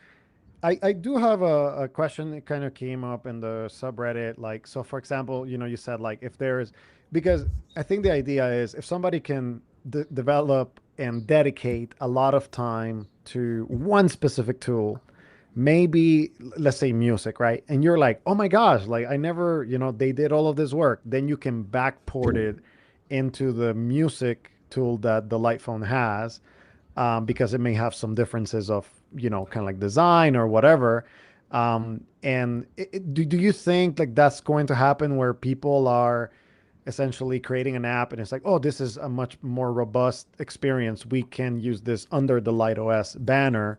I do have a question that kind of came up in the subreddit. Like, so for example, you said like if there's, because I think the idea is if somebody can develop and dedicate a lot of time to one specific tool, maybe let's say music, right? And you're like, oh my gosh, like I never, they did all of this work. Then you can backport it into the music tool that the light phone has, because it may have some differences of, kind of like design or whatever. And do you think like that's going to happen where people are essentially creating an app and it's like, oh, this is a much more robust experience. We can use this under the Light OS banner.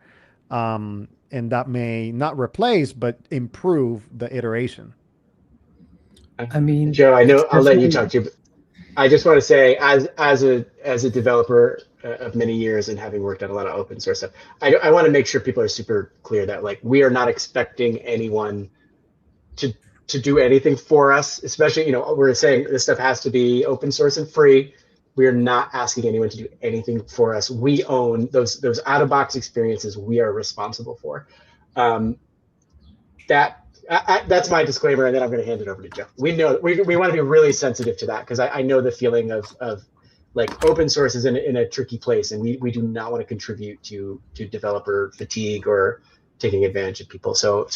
And that may not replace, but improve the iteration. I mean, Joe, I it's know I'll let you definitely. talk to you. I just want to say, as a developer of many years and having worked on a lot of open source stuff, I want to make sure people are super clear that like we are not expecting anyone to to do anything for us. Especially, we're saying this stuff has to be open source and free. We are not asking anyone to do anything for us. We own those out of box experiences. We are responsible for. Um, that's my disclaimer, and then I'm going to hand it over to Joe. We know we want to be really sensitive to that because I know the feeling of like open source is in a tricky place, and we do not want to contribute to developer fatigue or taking advantage of people. So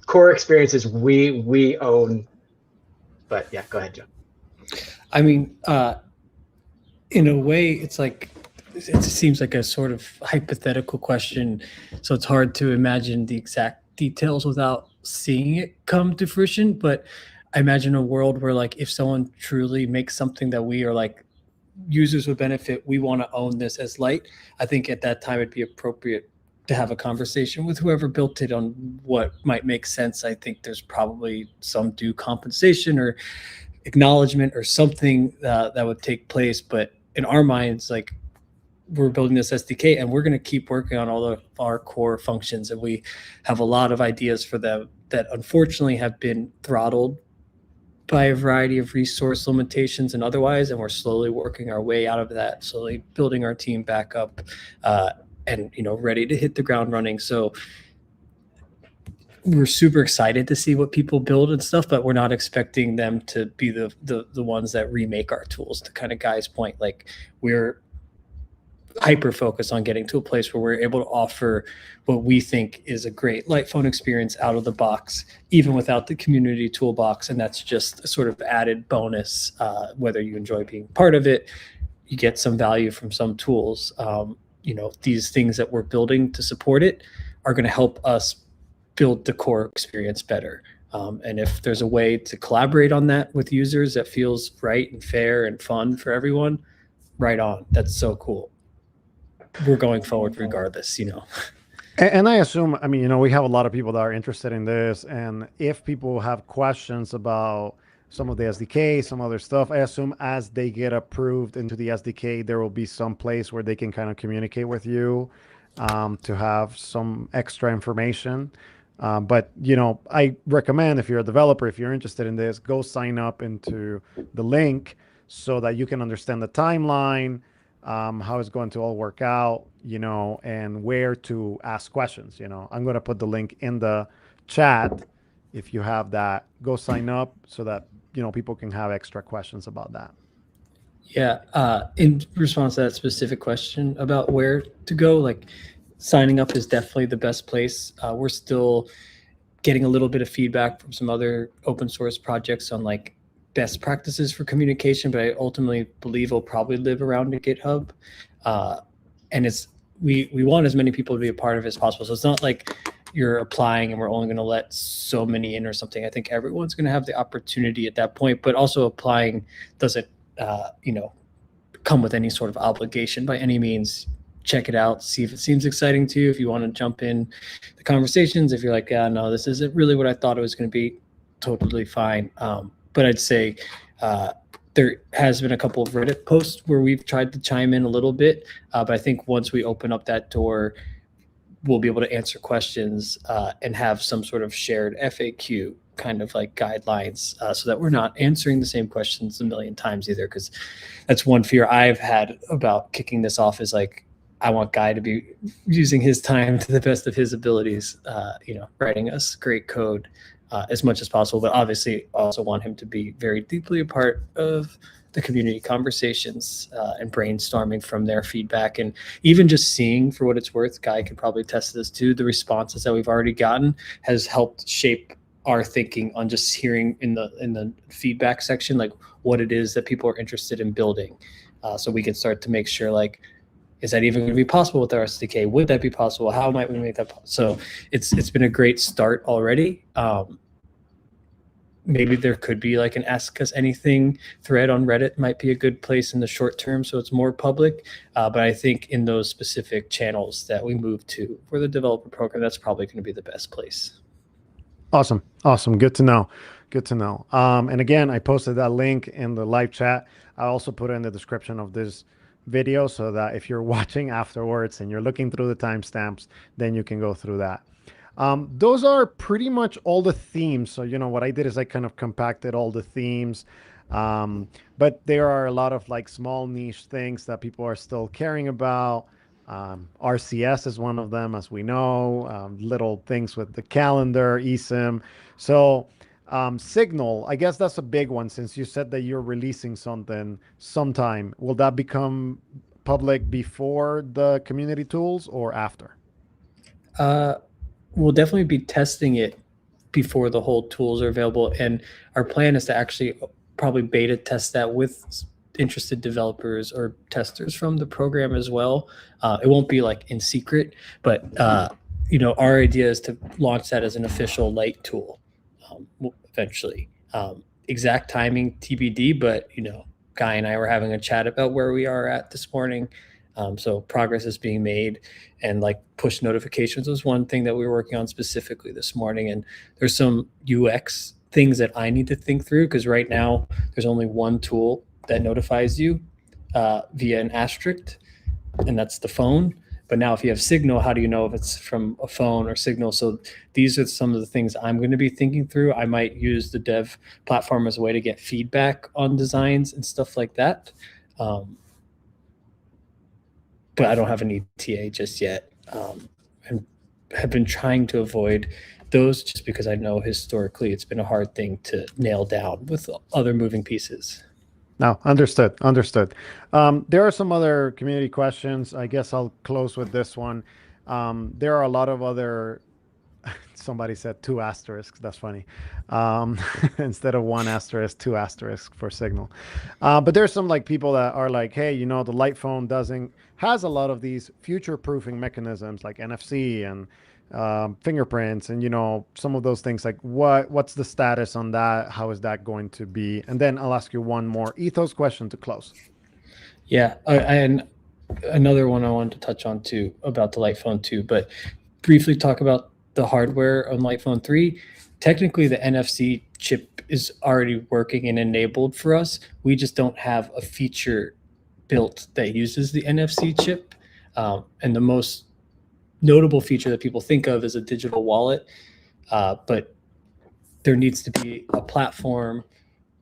core experiences we own. But yeah, go ahead, Joe. I mean, in a way, it's like it seems like a sort of hypothetical question, so it's hard to imagine the exact details without seeing it come to fruition. But I imagine a world where, like, if someone truly makes something that we are like users would benefit, we want to own this as light. I think at that time it'd be appropriate to have a conversation with whoever built it on what might make sense. I think there's probably some due compensation or acknowledgement or something that would take place. But in our minds, like, we're building this SDK and we're going to keep working on all of our core functions. And we have a lot of ideas for them that unfortunately have been throttled by a variety of resource limitations and otherwise. And we're slowly working our way out of that, slowly building our team back up and, ready to hit the ground running. So we're super excited to see what people build and stuff, but we're not expecting them to be the ones that remake our tools. To kind of Guy's point, like, we're hyper focused on getting to a place where we're able to offer what we think is a great light phone experience out of the box, even without the community toolbox. And that's just a sort of added bonus. Whether you enjoy being part of it, you get some value from some tools. These things that we're building to support it are going to help us build the core experience better. And if there's a way to collaborate on that with users that feels right and fair and fun for everyone, right on. That's so cool. We're going forward regardless. And I assume, I mean, we have a lot of people that are interested in this. And if people have questions about some of the SDK, some other stuff, I assume as they get approved into the SDK, there will be some place where they can kind of communicate with you, to have some extra information. But, I recommend if you're a developer, if you're interested in this, go sign up into the link so that you can understand the timeline, how it's going to all work out, and where to ask questions. I'm going to put the link in the chat. If you have that, go sign up so that, people can have extra questions about that. Yeah. In response to that specific question about where to go, like, signing up is definitely the best place. We're still getting a little bit of feedback from some other open source projects on like best practices for communication, but I ultimately believe it'll probably live around a GitHub. And we want as many people to be a part of it as possible. So it's not like you're applying and we're only going to let so many in or something. I think everyone's going to have the opportunity at that point, but also applying doesn't, come with any sort of obligation by any means. Check it out, see if it seems exciting to you. If you want to jump in the conversations, if you're like, yeah, no, this isn't really what I thought it was going to be, totally fine. But I'd say there has been a couple of Reddit posts where we've tried to chime in a little bit. But I think once we open up that door, we'll be able to answer questions and have some sort of shared FAQ kind of like guidelines, so that we're not answering the same questions a million times either. Because that's one fear I've had about kicking this off, is like, I want Guy to be using his time to the best of his abilities, writing us great code as much as possible. But obviously, I also want him to be very deeply a part of the community conversations and brainstorming from their feedback. And even just seeing, for what it's worth, Guy can probably test this too, the responses that we've already gotten has helped shape our thinking on just hearing in the feedback section, like what it is that people are interested in building. So we can start to make sure, like, is that even going to be possible with our SDK? Would that be possible? How might we make that possible? So it's been a great start already. Maybe there could be like an Ask Us Anything thread on Reddit might be a good place in the short term, so it's more public. But I think in those specific channels that we move to for the developer program, that's probably going to be the best place. Awesome. Good to know. And again, I posted that link in the live chat. I also put it in the description of this video so that if you're watching afterwards and you're looking through the timestamps, then you can go through that. Those are pretty much all the themes. So, what I did is I kind of compacted all the themes. But there are a lot of like small niche things that people are still caring about. RCS is one of them, as we know, little things with the calendar, eSIM. So Signal, I guess that's a big one, since you said that you're releasing something sometime. Will that become public before the community tools or after? We'll definitely be testing it before the whole tools are available. And our plan is to actually probably beta test that with interested developers or testers from the program as well. It won't be like in secret, but our idea is to launch that as an official light tool eventually. Exact timing TBD, but Guy and I were having a chat about where we are at this morning. So progress is being made, and like push notifications was one thing that we were working on specifically this morning. And there's some UX things that I need to think through, because right now there's only one tool that notifies you via an asterisk, and that's the phone. But now if you have Signal, how do you know if it's from a phone or Signal? So these are some of the things I'm going to be thinking through. I might use the dev platform as a way to get feedback on designs and stuff like that. But I don't have an ETA just yet, and have been trying to avoid those just because I know historically it's been a hard thing to nail down with other moving pieces. No, understood. There are some other community questions. I guess I'll close with this one. There are a lot of other, somebody said 2 asterisks. That's funny. Instead of 1 asterisk, 2 asterisks for Signal. But there's some like people that are like, hey, the light phone has a lot of these future proofing mechanisms like NFC and fingerprints and some of those things. Like what's the status on that? How is that going to be? And then I'll ask you one more Ethos question to close. Yeah, and another one I wanted to touch on too about the light phone too, but briefly talk about the hardware on light phone 3. Technically the NFC chip is already working and enabled for us. We just don't have a feature built that uses the NFC chip, and the most notable feature that people think of is a digital wallet, but there needs to be a platform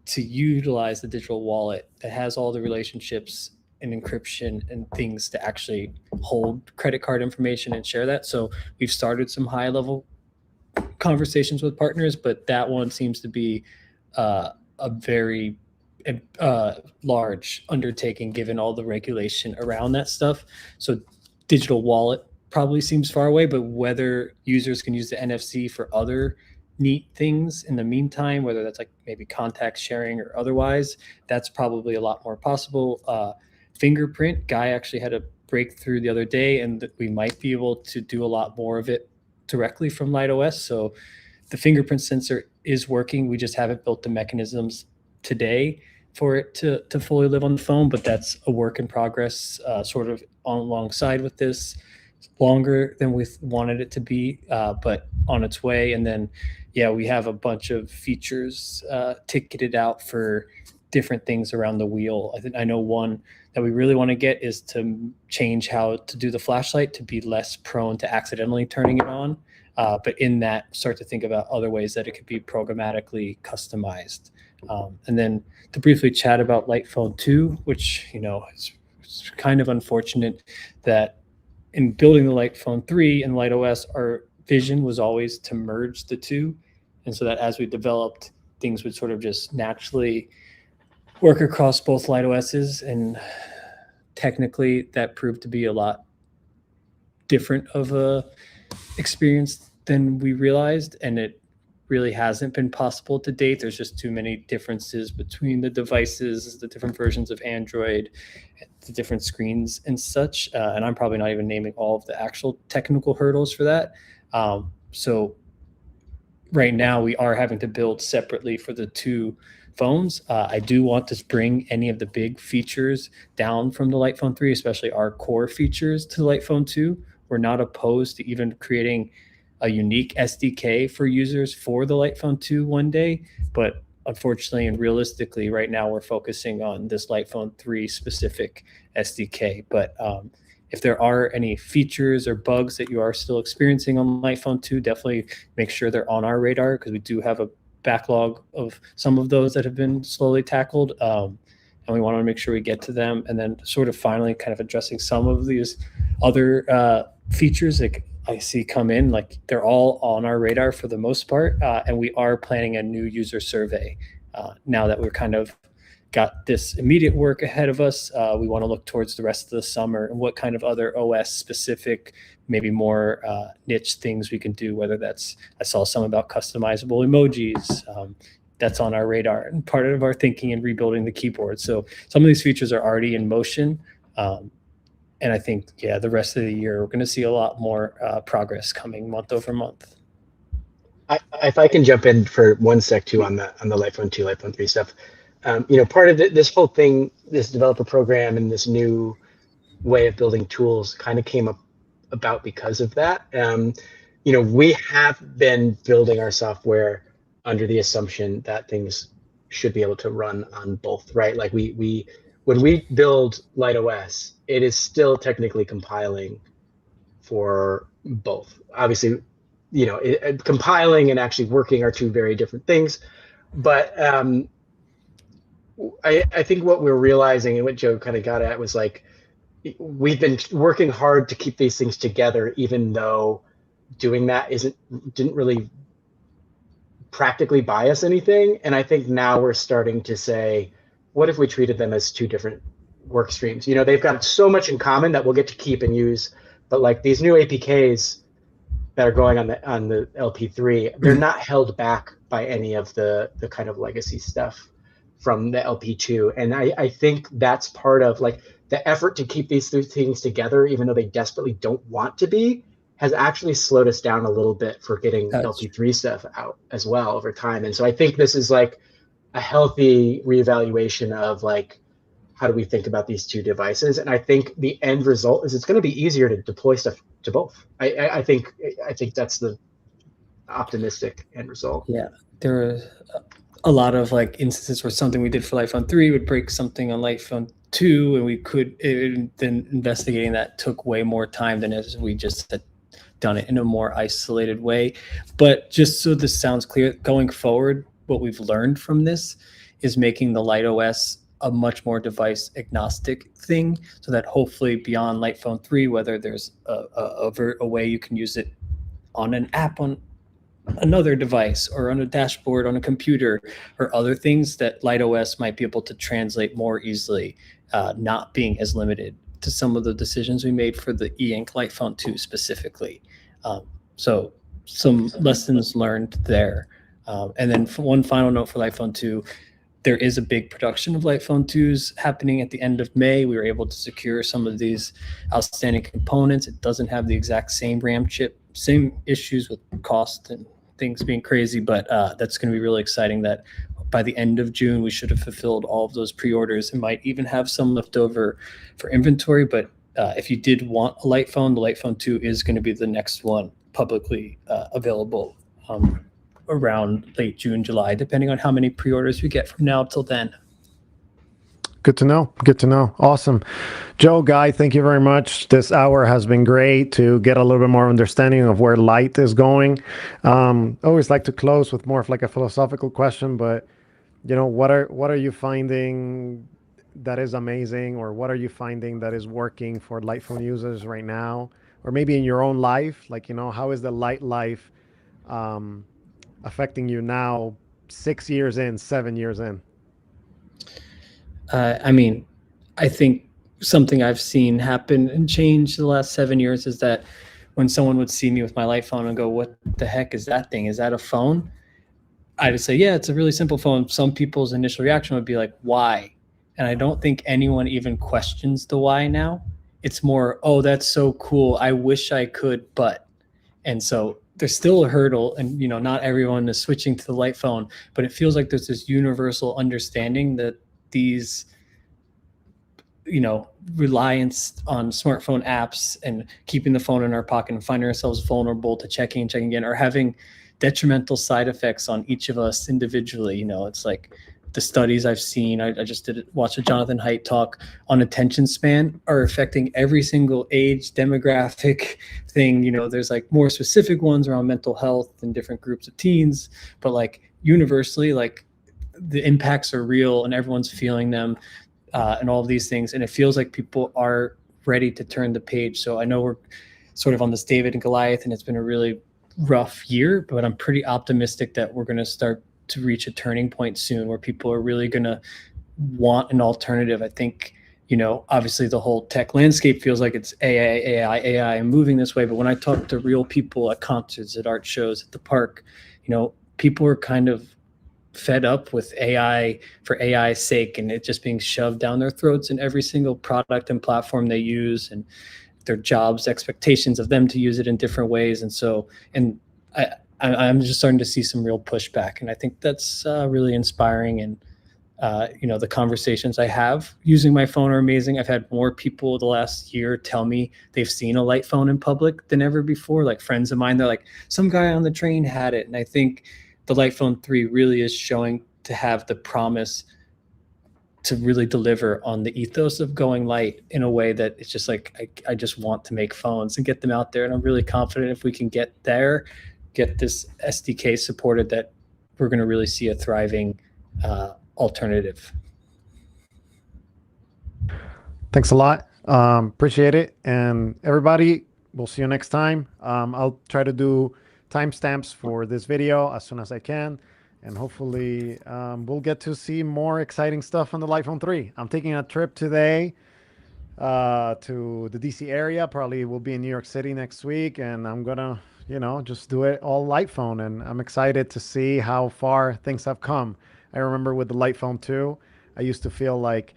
to utilize the digital wallet that has all the relationships and encryption and things to actually hold credit card information and share that. So we've started some high level conversations with partners, but that one seems to be a very large undertaking given all the regulation around that stuff. So digital wallet probably seems far away, but whether users can use the NFC for other neat things in the meantime, whether that's like maybe contact sharing or otherwise, that's probably a lot more possible. Fingerprint, Guy actually had a breakthrough the other day, and we might be able to do a lot more of it directly from LightOS. So the fingerprint sensor is working. We just haven't built the mechanisms today for it to fully live on the phone, but that's a work in progress, sort of alongside with this. Longer than we wanted it to be, but on its way. And then, we have a bunch of features ticketed out for different things around the wheel. I know one that we really want to get is to change how to do the flashlight to be less prone to accidentally turning it on. But in that, start to think about other ways that it could be programmatically customized. And then to briefly chat about Light Phone 2, which, it's kind of unfortunate that in building the Light Phone 3 and Light OS, our vision was always to merge the two. And so that as we developed, things would sort of just naturally work across both Light OSs. And technically that proved to be a lot different of a experience than we realized. And it really hasn't been possible to date. There's just too many differences between the devices, the different versions of Android, the different screens and such. And I'm probably not even naming all of the actual technical hurdles for that. So right now we are having to build separately for the two phones. I do want to bring any of the big features down from the Light Phone 3, especially our core features, to the Light Phone 2. We're not opposed to even creating a unique SDK for users for the Light Phone 2 one day, but unfortunately and realistically, right now we're focusing on this Light Phone 3 specific SDK. But if there are any features or bugs that you are still experiencing on Light Phone 2, definitely make sure they're on our radar, because we do have a backlog of some of those that have been slowly tackled. And we want to make sure we get to them. And then sort of finally kind of addressing some of these other features that I see come in, like they're all on our radar for the most part. And we are planning a new user survey now that we're kind of got this immediate work ahead of us. We want to look towards the rest of the summer and what kind of other OS specific, maybe more niche things we can do, whether that's, I saw some about customizable emojis. That's on our radar and part of our thinking in rebuilding the keyboard. So some of these features are already in motion. And I think, the rest of the year, we're going to see a lot more progress coming month over month. If I can jump in for one sec too on the Light Phone 2, Light Phone 3 stuff. Part of this whole thing, this developer program and this new way of building tools kind of came about because of that. We have been building our software under the assumption that things should be able to run on both, right? Like when we build Light OS, it is still technically compiling for both. Obviously, compiling and actually working are two very different things. But I think what we're realizing, and what Joe kind of got at, was like, we've been working hard to keep these things together, even though doing that didn't really practically buy us anything. And I think now we're starting to say, what if we treated them as two different work streams? They've got so much in common that we'll get to keep and use, but like these new APKs that are going on the LP3, they're not held back by any of the kind of legacy stuff from the LP2. And I think that's part of like the effort to keep these three things together, even though they desperately don't want to be, has actually slowed us down a little bit for getting LP3 stuff out as well over time. And so I think this is like a healthy reevaluation of like, how do we think about these two devices? And I think the end result is it's going to be easier to deploy stuff to both. I think that's the optimistic end result. Yeah, there are a lot of like instances where something we did for Light Phone 3 would break something on Light Phone 2, and then investigating that took way more time than if we just had done it in a more isolated way. But just so this sounds clear, going forward, what we've learned from this is making the Light OS a much more device agnostic thing, so that hopefully beyond Light Phone 3, whether there's a way you can use it on an app on another device or on a dashboard on a computer or other things, that Light OS might be able to translate more easily, not being as limited to some of the decisions we made for the e-ink Light Phone 2 specifically. So some lessons learned there. And then one final note for Light Phone 2, there is a big production of Light Phone 2s happening at the end of May. We were able to secure some of these outstanding components. It doesn't have the exact same RAM chip, same issues with cost and things being crazy, but that's going to be really exciting that by the end of June, we should have fulfilled all of those pre-orders and might even have some left over for inventory. But if you did want a Light Phone, the Light Phone 2 is going to be the next one publicly available around late June, July, depending on how many pre-orders we get from now till then. Good to know. Good to know. Awesome. Joe, Guy, thank you very much. This hour has been great to get a little bit more understanding of where light is going. Always like to close with more of like a philosophical question, but what are you finding that is amazing, or what are you finding that is working for light phone users right now, or maybe in your own life? Like, how is the light life um, affecting you now, 6 years in, 7 years in? I mean, I think something I've seen happen and change the last 7 years is that when someone would see me with my light phone and go, "What the heck is that thing? Is that a phone?" I would say, "Yeah, it's a really simple phone." Some people's initial reaction would be like, "Why?" And I don't think anyone even questions the why now. It's more, "Oh, that's so cool. I wish I could, but." And so there's still a hurdle, and not everyone is switching to the light phone, but it feels like there's this universal understanding that these reliance on smartphone apps and keeping the phone in our pocket and finding ourselves vulnerable to checking and checking again are having detrimental side effects on each of us individually. It's like the studies I've seen. I just watch a Jonathan Haidt talk on attention span are affecting every single age demographic thing. There's like more specific ones around mental health and different groups of teens, but like universally, like the impacts are real and everyone's feeling them, and all of these things. And it feels like people are ready to turn the page. So I know we're sort of on this David and Goliath, and it's been a really rough year, but I'm pretty optimistic that we're going to start to reach a turning point soon where people are really going to want an alternative. I think, obviously the whole tech landscape feels like it's AI, and moving this way. But when I talk to real people at concerts, at art shows, at the park, people are kind of fed up with AI for AI's sake, and it just being shoved down their throats in every single product and platform they use, and their jobs expectations of them to use it in different ways. And so, and I'm just starting to see some real pushback, and I think that's really inspiring. And the conversations I have using my phone are amazing. I've had more people the last year tell me they've seen a light phone in public than ever before. Like friends of mine, they're like, some guy on the train had it. And I think the light phone 3 really is showing to have the promise to really deliver on the ethos of going light in a way that it's just like, I just want to make phones and get them out there. And I'm really confident if we can get there, get this SDK supported, that we're going to really see a thriving alternative. Thanks a lot. Appreciate it. And everybody, we'll see you next time. I'll try to do timestamps for this video as soon as I can. And hopefully we'll get to see more exciting stuff on the Light Phone 3. I'm taking a trip today to the DC area. Probably will be in New York City next week. And I'm going to, just do it all Light Phone. And I'm excited to see how far things have come. I remember with the Light Phone 2, I used to feel like,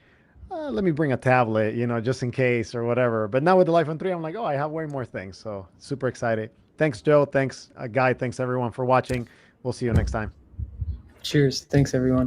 let me bring a tablet, just in case or whatever. But now with the Life on 3, I'm like, oh, I have way more things. So super excited. Thanks, Joe. Thanks, Guy. Thanks, everyone, for watching. We'll see you next time. Cheers. Thanks, everyone.